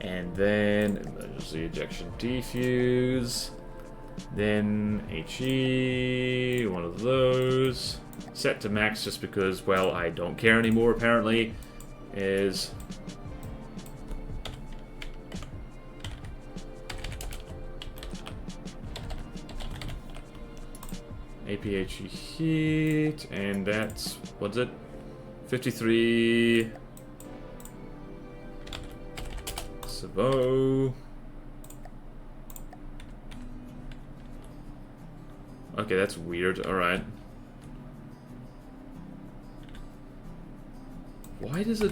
And then emergency ejection defuse. Then HE, one of those. Set to max just because, well, I don't care anymore apparently. Is... APHE heat, and that's, what's it? 53. Savo. Okay, that's weird, alright. Why is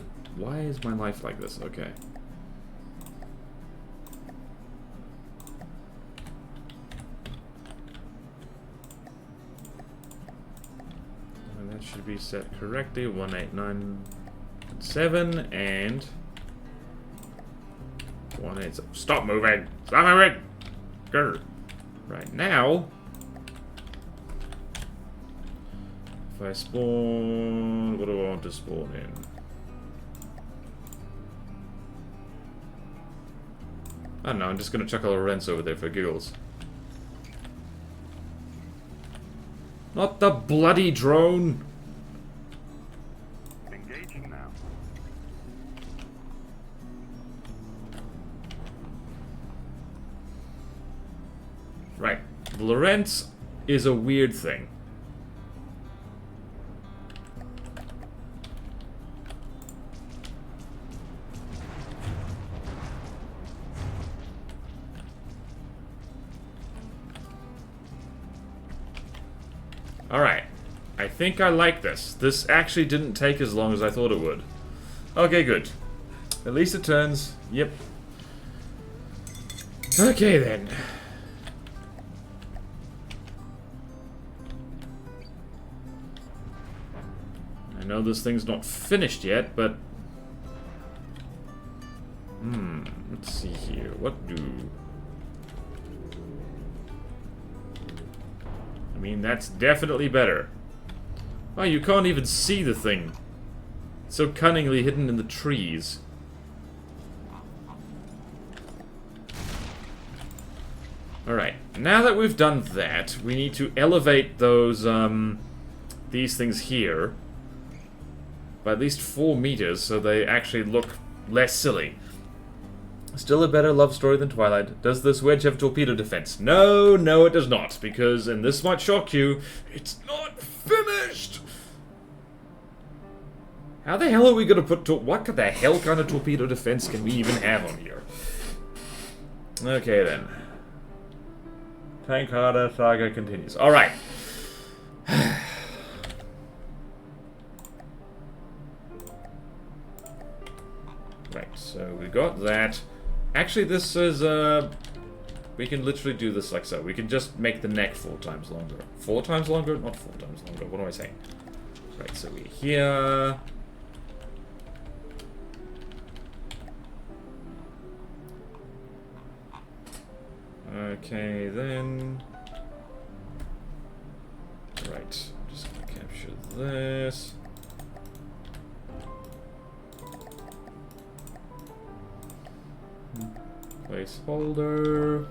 my life like this? Okay. Should be set correctly. 1897 and 187. Stop moving! Stop moving! Grr. Right now, if I spawn, what do I want to spawn in? I don't know. I'm just gonna chuck all the rents over there for giggles. Not the bloody drone! Engaging now. Right. Lorentz is a weird thing. Alright. I think I like this. This actually didn't take as long as I thought it would. Okay, good. At least it turns. Yep. Okay, then. I know this thing's not finished yet, but... let's see here. What do... I mean, that's definitely better. Oh, you can't even see the thing. It's so cunningly hidden in the trees. Alright, now that we've done that, we need to elevate those, these things here by at least 4 meters so they actually look less silly. Still a better love story than Twilight. Does this wedge have torpedo defense? No, no, it does not. Because, and this might shock you, it's not finished! How the hell are we gonna put... what the hell kind of torpedo defense can we even have on here? Okay, then. Tank harder, saga continues. Alright. Right, so we got that. Actually, this is, we can literally do this like so. We can just make the neck 4 times longer. 4 times longer? Not 4 times longer. What am I saying? Right, so we're here. Okay, then. Right, I'm just gonna capture this. Placeholder.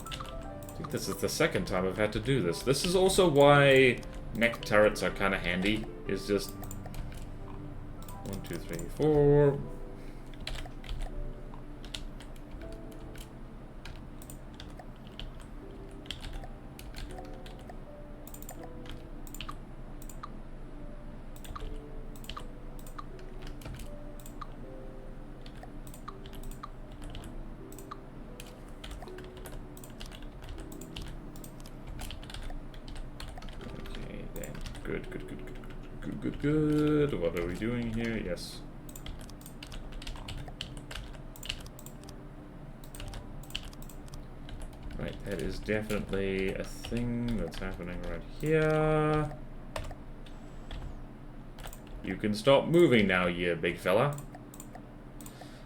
I think this is the second time I've had to do this. This is also why neck turrets are kind of handy. Is just 1, 2, 3, 4. Good. What are we doing here? Yes. Right, that is definitely a thing that's happening right here. You can stop moving now, you big fella.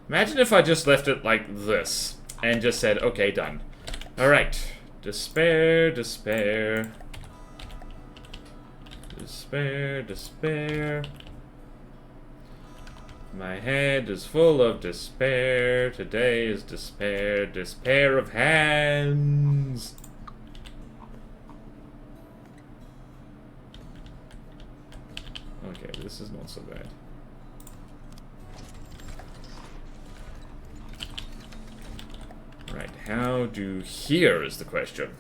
Imagine if I just left it like this and just said, okay, done. Alright. Despair, despair. Despair, despair. My head is full of despair. Today is despair. Despair of hands. Okay, this is not so bad. Right, how do here is the question.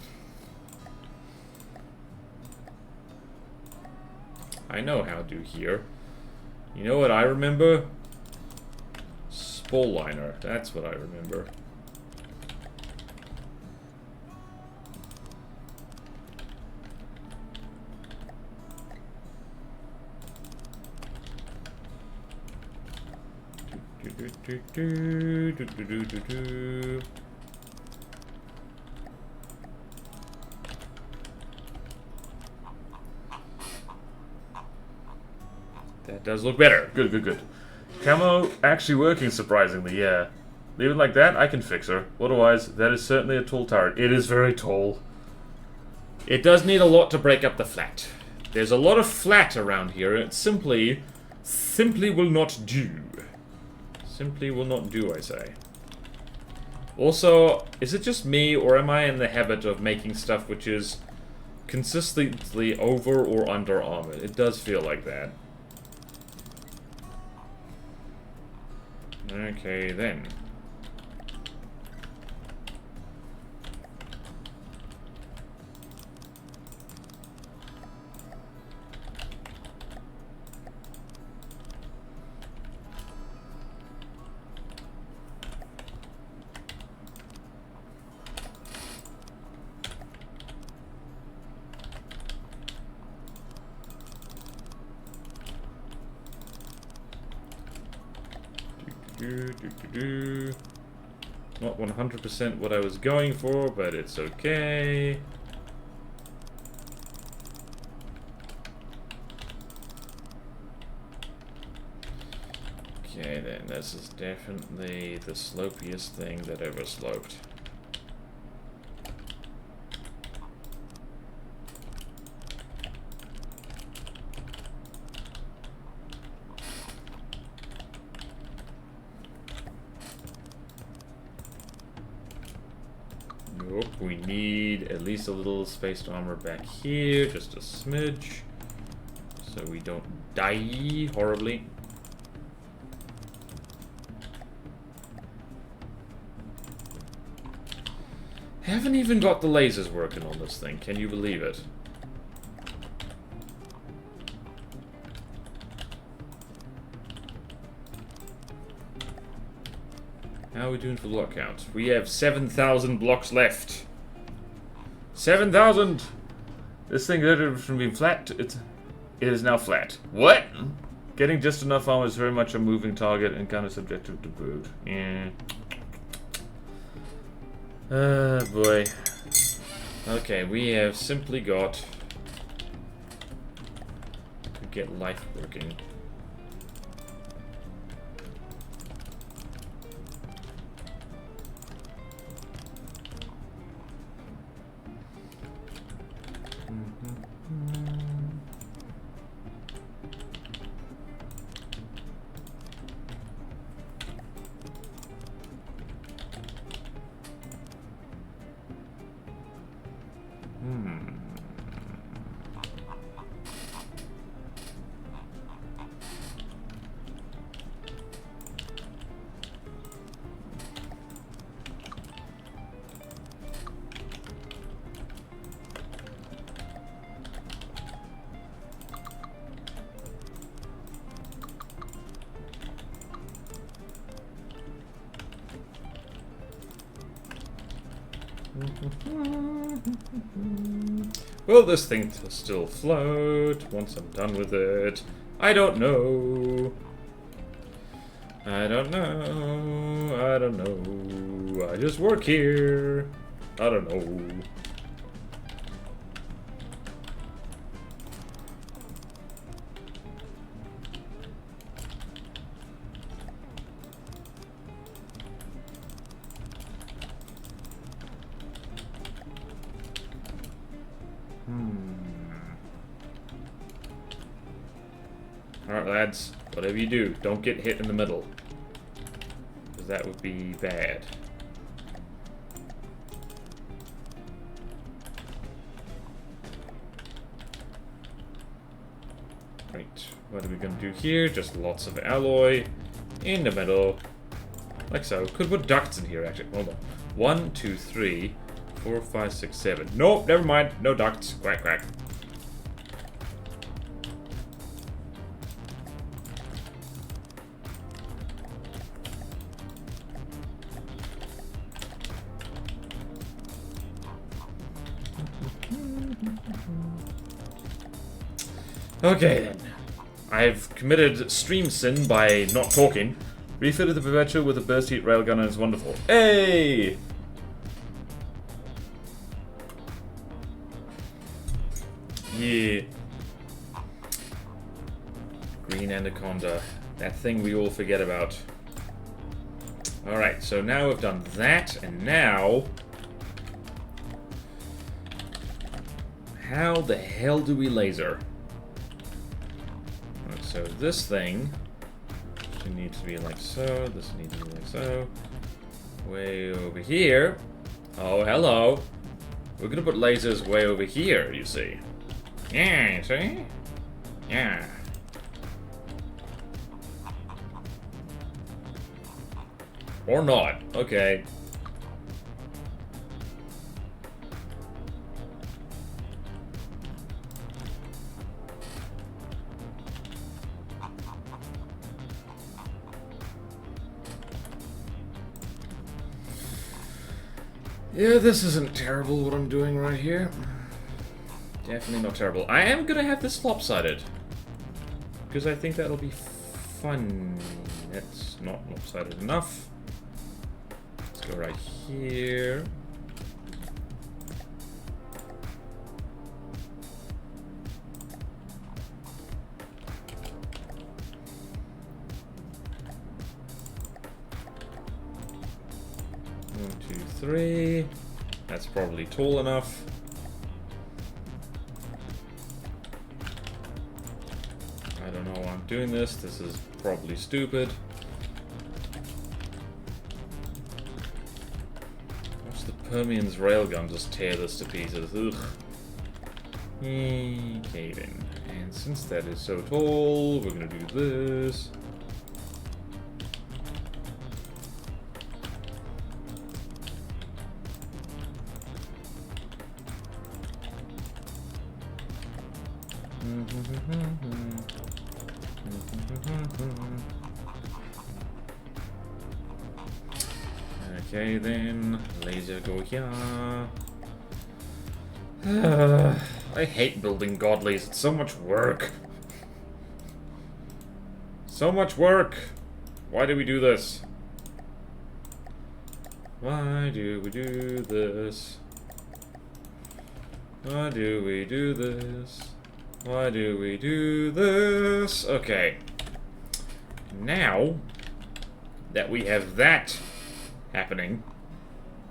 I know how to here. You know what I remember? Spolliner. That's what I remember. That does look better. Good, good, good. Camo actually working, surprisingly, yeah. Leave it like that, I can fix her. Otherwise, that is certainly a tall turret. It is very tall. It does need a lot to break up the flat. There's a lot of flat around here, and it simply will not do. Simply will not do, I say. Also, is it just me, or am I in the habit of making stuff which is consistently over or under armored? It does feel like that. Okay, then. Not 100% what I was going for, but it's okay. Okay, then, this is definitely the slopiest thing that ever sloped. Nope, we need at least a little spaced armor back here, just a smidge, so we don't die horribly. Haven't even got the lasers working on this thing, can you believe it? How are we doing for block count? We have 7,000 blocks left. 7,000! This thing literally from being flat, it is now flat. What? Getting just enough armor is very much a moving target and kind of subjective to boot. Yeah. Boy. Okay, we have simply got to get life working. Will this thing still float once I'm done with it? I don't know. I don't know. I don't know. I just work here. I don't know. Alright, lads. Whatever you do, don't get hit in the middle. Because that would be bad. Right. What are we going to do here? Just lots of alloy in the middle. Like so. Could put ducts in here, actually. Hold on. 1, 2, 3, 4, 5, 6, 7. Nope, never mind. No ducts. Quack, quack. Okay then. I've committed stream sin by not talking. Refitted the Perpetual with a burst heat railgun and it's wonderful. Hey! Yeah. Green Anaconda. That thing we all forget about. Alright, so now we've done that, and now... how the hell do we laser? Alright, so this thing needs to be like so, this needs to be like so. Way over here. Oh, hello. We're gonna put lasers way over here, you see. Yeah, see? Yeah. Or not. Okay. Yeah, this isn't terrible what I'm doing right here. Definitely not terrible. I am gonna have this lopsided. Because I think that'll be fun. That's not lopsided enough. Let's go right here. One, two, three. That's probably tall enough. I don't know why I'm doing this. This is probably stupid. What's the Permian's railgun just tear this to pieces. Ugh. Okay then. And since that is so tall, we're gonna do this. Okay then, laser go here. I hate building godlies, it's so much work. So much work! Why do we do this? Why do we do this? Why do we do this? Why do we do this? Okay. Now that we have that happening,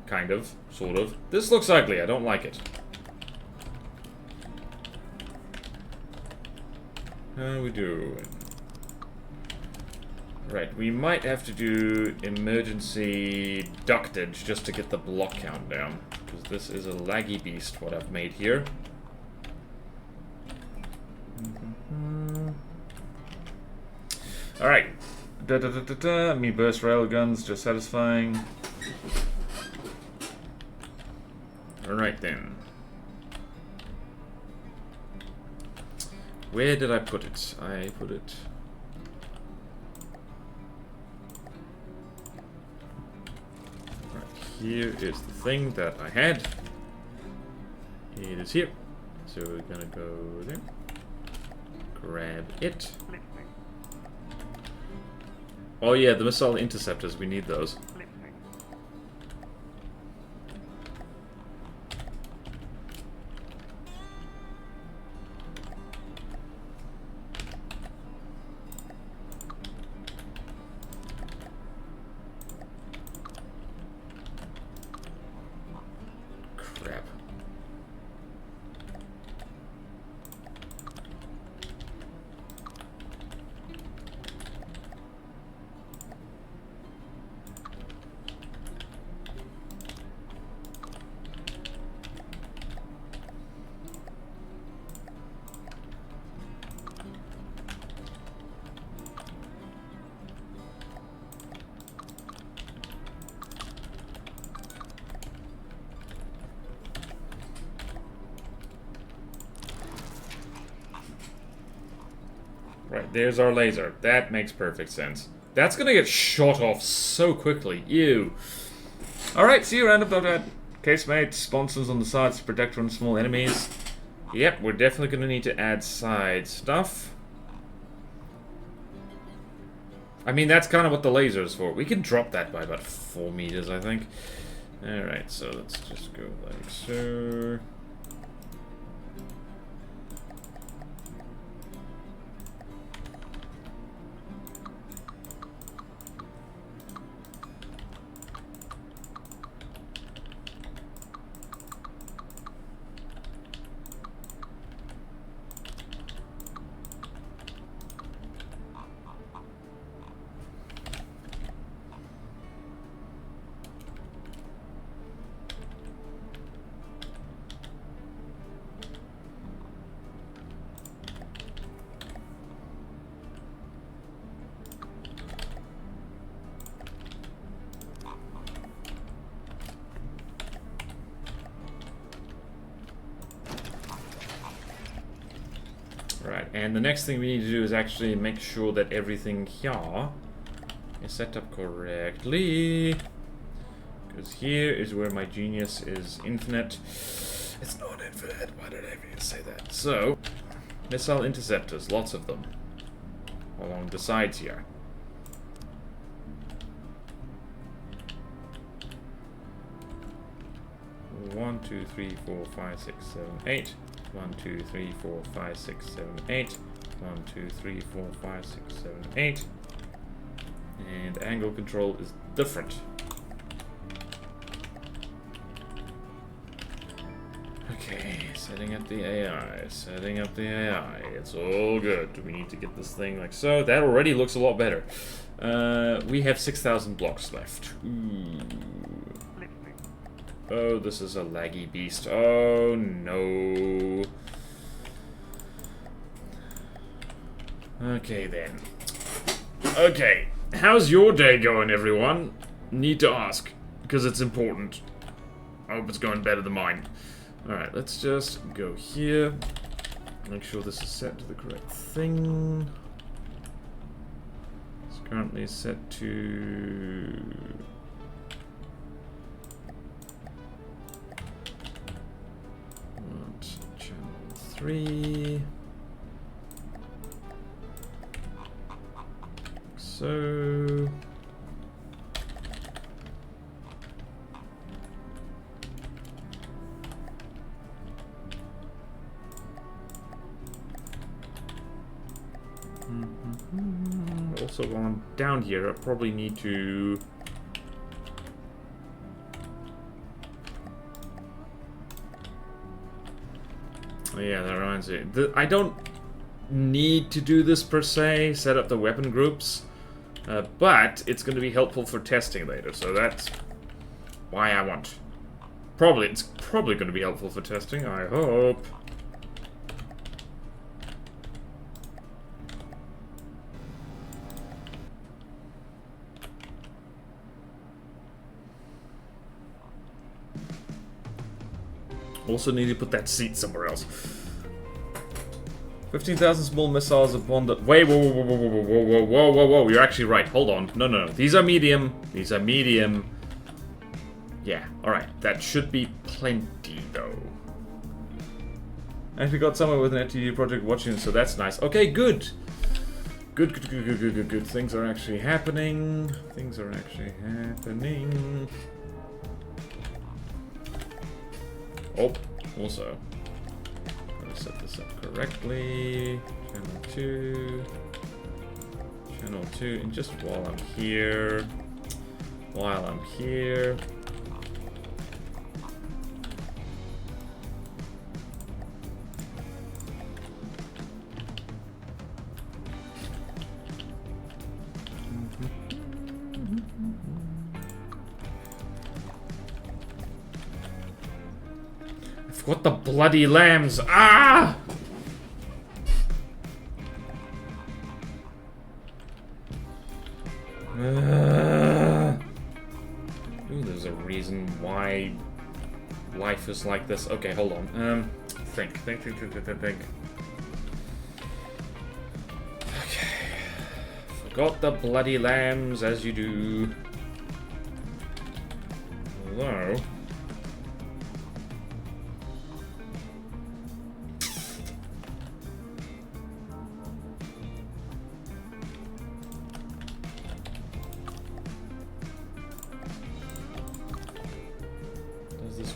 kind of, sort of. This looks ugly, I don't like it. How we doing? Right, we might have to do emergency ductage just to get the block count down. Because this is a laggy beast, what I've made here. Alright. Me burst railguns, just satisfying. Alright then. Where did I put it? I put it... Right, here is the thing that I had. It is here. So we're gonna go there. Grab it. Oh yeah, the missile interceptors, we need those. Crap. Right, there's our laser. That makes perfect sense. That's gonna get shot off so quickly. Ew. Alright, see you around about that. Casemate, sponsors on the sides to protect from small enemies. Yep, we're definitely gonna need to add side stuff. I mean, that's kind of what the laser is for. We can drop that by about 4 meters, I think. Alright, so let's just go like so. Right, and the next thing we need to do is actually make sure that everything here is set up correctly. Because here is where my genius is infinite. It's not infinite, why did I even say that? So, missile interceptors, lots of them. Along the sides here. One, 2, 3, 4, 5, 6, 7, 8. 1, 2, 3, 4, 5, 6, 7, 8. 1, 2, 3, 4, 5, 6, 7, 8. And angle control is different. Okay, setting up the AI, setting up the AI. It's all good. We need to get this thing like so. That already looks a lot better. We have 6,000 blocks left. Ooh. Oh, this is a laggy beast. Oh, no. Okay, then. Okay. How's your day going, everyone? Need to ask, because it's important. I hope it's going better than mine. Alright, let's just go here. Make sure this is set to the correct thing. It's currently set to... Channel 3. So... Also, while I'm down here, I probably need to... Oh, yeah, that reminds me. I don't need to do this per se, set up the weapon groups, but it's going to be helpful for testing later, so that's why I want. It's probably going to be helpful for testing, I hope. Also need to put that seat somewhere else. 15,000 small missiles upon the... Wait, whoa, you're actually right. Hold on. No. These are medium. These are medium. Yeah, alright. That should be plenty, though. I actually got someone with an FTD project watching, so that's nice. Okay, good. Good. Things are actually happening. Oh, also, gotta set this up correctly. Channel 2, and just while I'm here. What the bloody lambs? Ah! Ooh, there's a reason why life is like this. Okay, hold on. Think. Okay. Forgot the bloody lambs, as you do. Hello.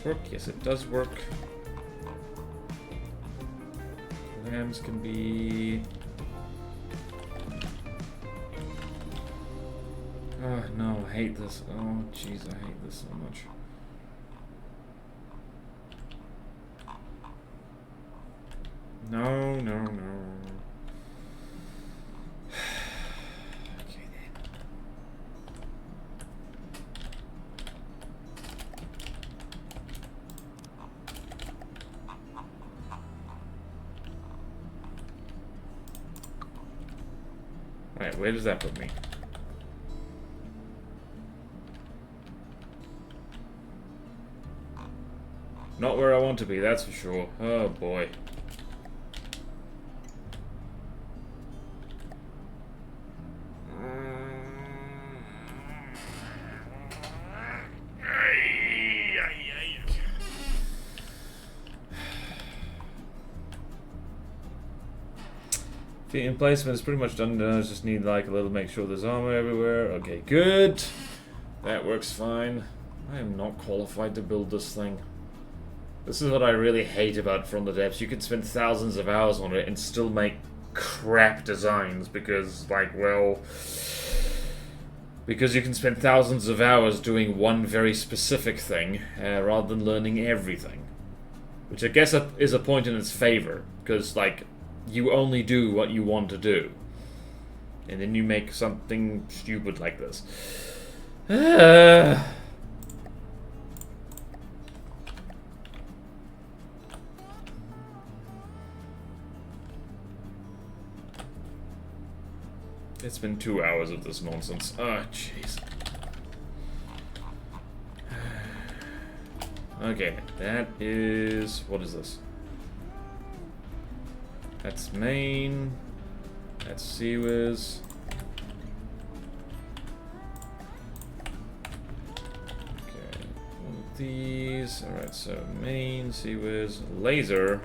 Work? Yes, it does work. Lambs can be... Oh, no, I hate this. Oh, jeez, I hate this so much. No. Alright, where does that put me? Not where I want to be, that's for sure. Oh boy. Feet in placement is pretty much done. I just need like a little, make sure there's armor everywhere. Okay, good. That works fine. I am not qualified to build this thing. This is what I really hate about From the Depths. You can spend thousands of hours on it and still make crap designs because, like, well... Because you can spend thousands of hours doing one very specific thing rather than learning everything. Which I guess is a point in its favor. Because, like... You only do what you want to do. And then you make something stupid like this. It's been 2 hours of this nonsense. Oh, jeez. Okay, that is... What is this? That's main. That's Seawiz. Okay, one of these. Alright, so main, Seawiz, laser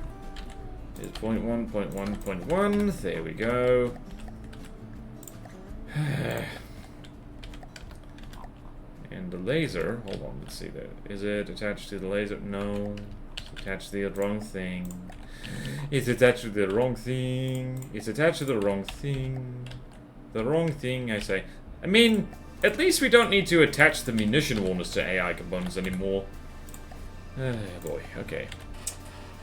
is 0.1, 0.1, 0.1. There we go. And the laser, hold on, let's see there. Is it attached to the laser? No. It's attached to the wrong thing. It's attached to the wrong thing. It's attached to the wrong thing. The wrong thing, I say. I mean, at least we don't need to attach the munition warners to AI components anymore. Oh boy, okay.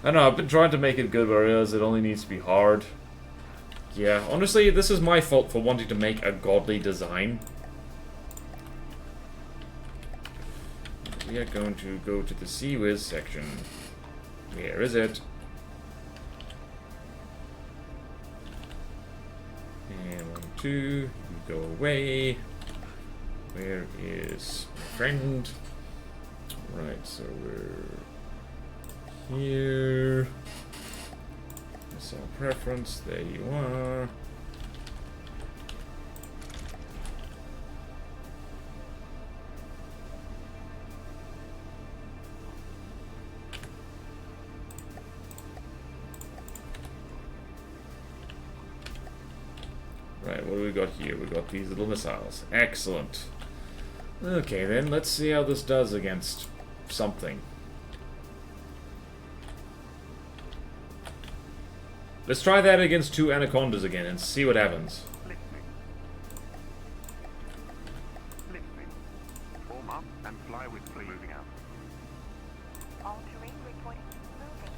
I don't know, I've been trying to make it good, but I realize it only needs to be hard. Yeah, honestly, this is my fault for wanting to make a godly design. We are going to go to the Seawiz section. Where is it? And 1, 2, you go away. Where is my friend? Right, so we're here. That's our preference. There you are. Right, what do we got here? We got these little missiles. Excellent. Okay, then let's see how this does against something. Let's try that against 2 anacondas again and see what happens. Listening. Listening. Form up and fly with fleet. Moving out. All terrain reporting moving.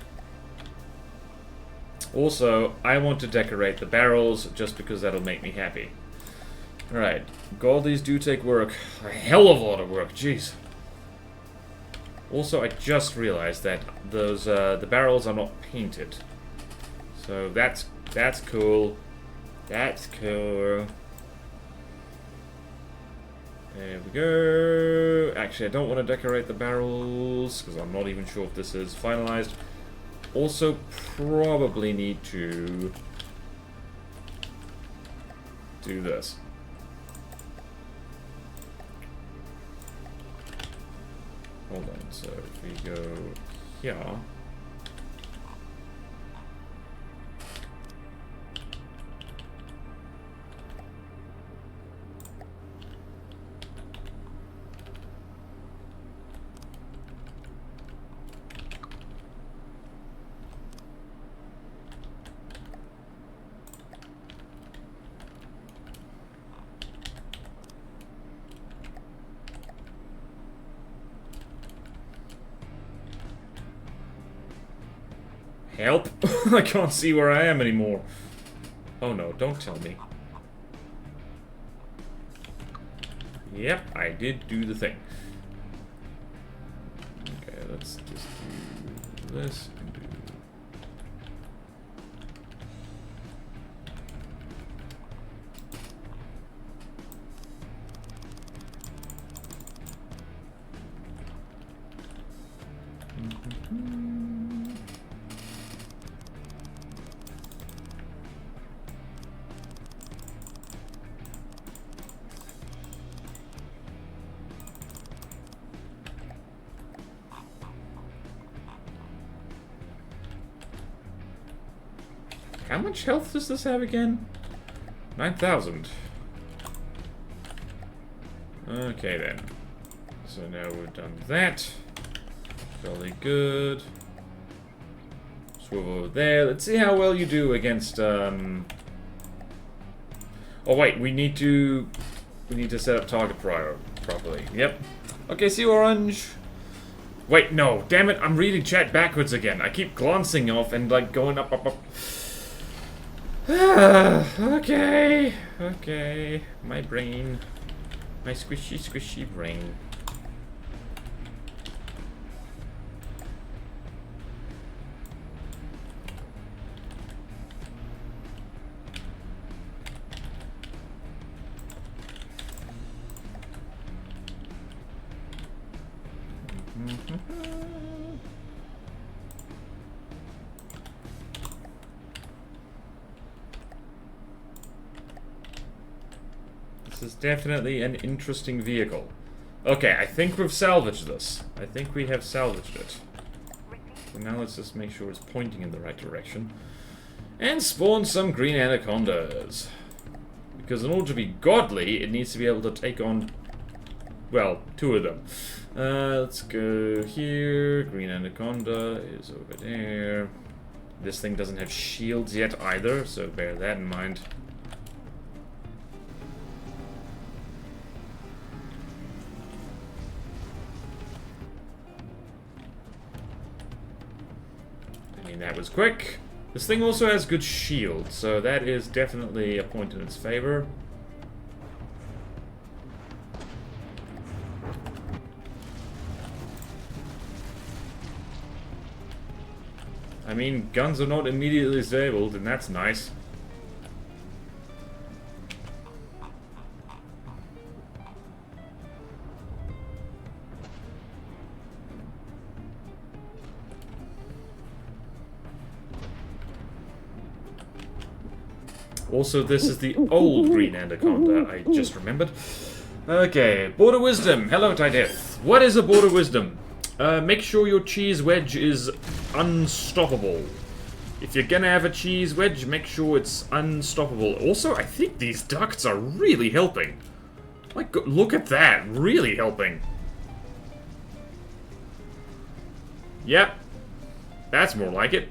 Also, I want to decorate the barrels just because that'll make me happy. Alright, Goldies do take work. A hell of a lot of work, jeez. Also, I just realized that those the barrels are not painted. So that's cool. That's cool. There we go. Actually, I don't want to decorate the barrels because I'm not even sure if this is finalized. Also, probably need to do this. Hold on, so if we go here. Help! I can't see where I am anymore. Oh no, don't tell me. Yep, I did do the thing. Okay, let's just do this and do... How much health does this have again? 9,000. Okay then. So now we've done that. Jolly good. Swivel over there. Let's see how well you do against Oh wait, we need to set up target prior properly. Yep. Okay, see orange. Wait, no, damn it, I'm reading chat backwards again. I keep glancing off and like going up. Okay, my brain, my squishy brain. This is definitely an interesting vehicle. Okay, I think we've salvaged this. I think we have salvaged it. So now let's just make sure it's pointing in the right direction. And spawn some green anacondas. Because in order to be godly, it needs to be able to take on, well, 2 of them. Let's go here. Green anaconda is over there. This thing doesn't have shields yet either, so bear that in mind. That was quick. This thing also has good shield, so that is definitely a point in its favor. I mean, guns are not immediately disabled, and that's nice. Also, this is the old green anaconda, I just remembered. Okay, Border Wisdom. Hello, Tideth. What is a Border Wisdom? Make sure your cheese wedge is unstoppable. If you're gonna have a cheese wedge, make sure it's unstoppable. Also, I think these ducts are really helping. Like, look at that. Really helping. Yep. That's more like it.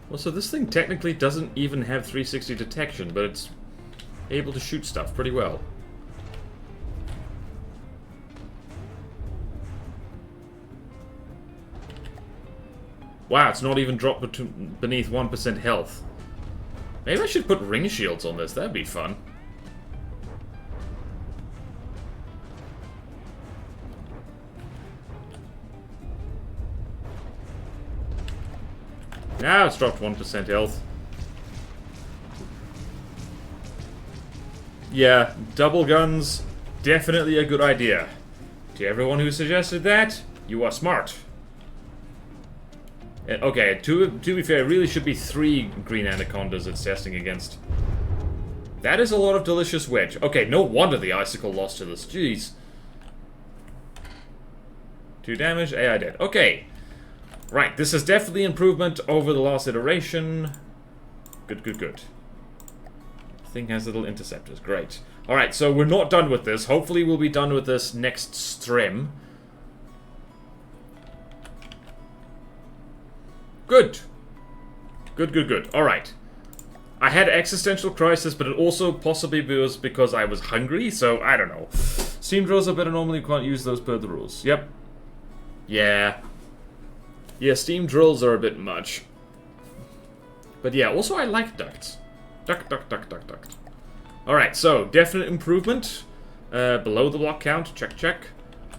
Well, so this thing technically doesn't even have 360 detection, but it's able to shoot stuff pretty well. Wow, it's not even dropped beneath 1% health. Maybe I should put ring shields on this, that'd be fun. Now it's dropped 1% health. Yeah, double guns, definitely a good idea. To everyone who suggested that, you are smart. Okay, to be fair, it really should be 3 green anacondas it's testing against. That is a lot of delicious wedge. Okay, no wonder the icicle lost to this. Jeez. 2 damage, AI dead. Okay. Right, this is definitely improvement over the last iteration. Good, good, good. Thing has little interceptors. Great. Alright, so we're not done with this. Hopefully we'll be done with this next stream. Good. Good, good, good. Alright. I had existential crisis, but it also possibly was because I was hungry, so I don't know. Steam drills are better normally, you can't use those per the rules. Yep. Yeah. Yeah, steam drills are a bit much. But yeah, also I like ducts. Duct, duct, duct, duct, duct. Alright, so, definite improvement. Below the block count, check, check.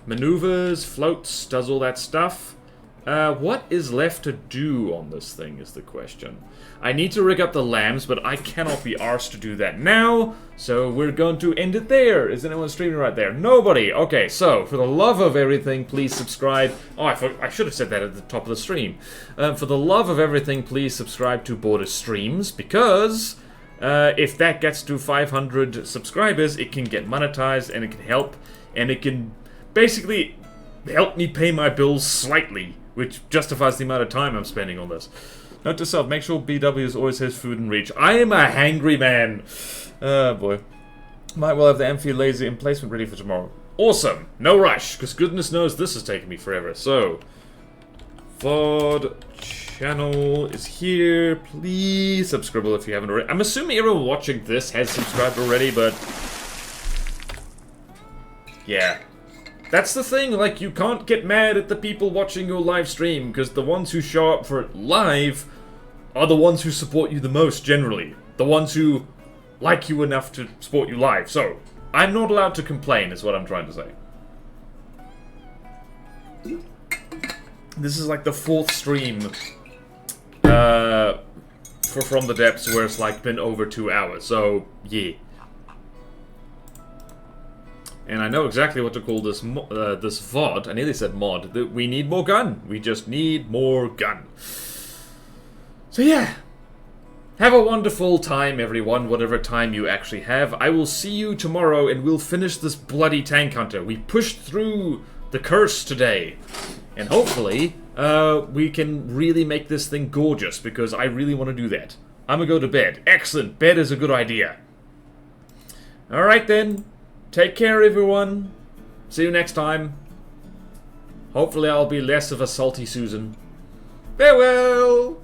Maneuvers, floats, does all that stuff. What is left to do on this thing is the question. I need to rig up the lamps, but I cannot be arsed to do that now, so we're going to end it there. Is anyone streaming right there? Nobody! Okay, so, for the love of everything, please subscribe. Oh, I should have said that at the top of the stream. For the love of everything, please subscribe to Border Streams, because if that gets to 500 subscribers, it can get monetized, and it can help, and it can basically help me pay my bills slightly, which justifies the amount of time I'm spending on this. Note to self, make sure BWs always has food in reach. I am a hangry man. Oh boy. Might well have the amphi laser emplacement ready for tomorrow. Awesome. No rush, because goodness knows this is taking me forever. So, VOD channel is here. Please subscribe if you haven't already. I'm assuming everyone watching this has subscribed already, but yeah. That's the thing, like, you can't get mad at the people watching your live stream, because the ones who show up for it live are the ones who support you the most, generally. The ones who like you enough to support you live. So, I'm not allowed to complain, is what I'm trying to say. This is like the 4th stream for From the Depths where it's like been over 2 hours, so, yeah. And I know exactly what to call this this VOD. I nearly said mod. We need more gun. We just need more gun. So yeah. Have a wonderful time, everyone, whatever time you actually have. I will see you tomorrow, and we'll finish this bloody tank hunter. We pushed through the curse today. And hopefully, we can really make this thing gorgeous, because I really want to do that. I'm gonna go to bed. Excellent. Bed is a good idea. Alright then. Take care, everyone. See you next time. Hopefully I'll be less of a salty Susan. Farewell!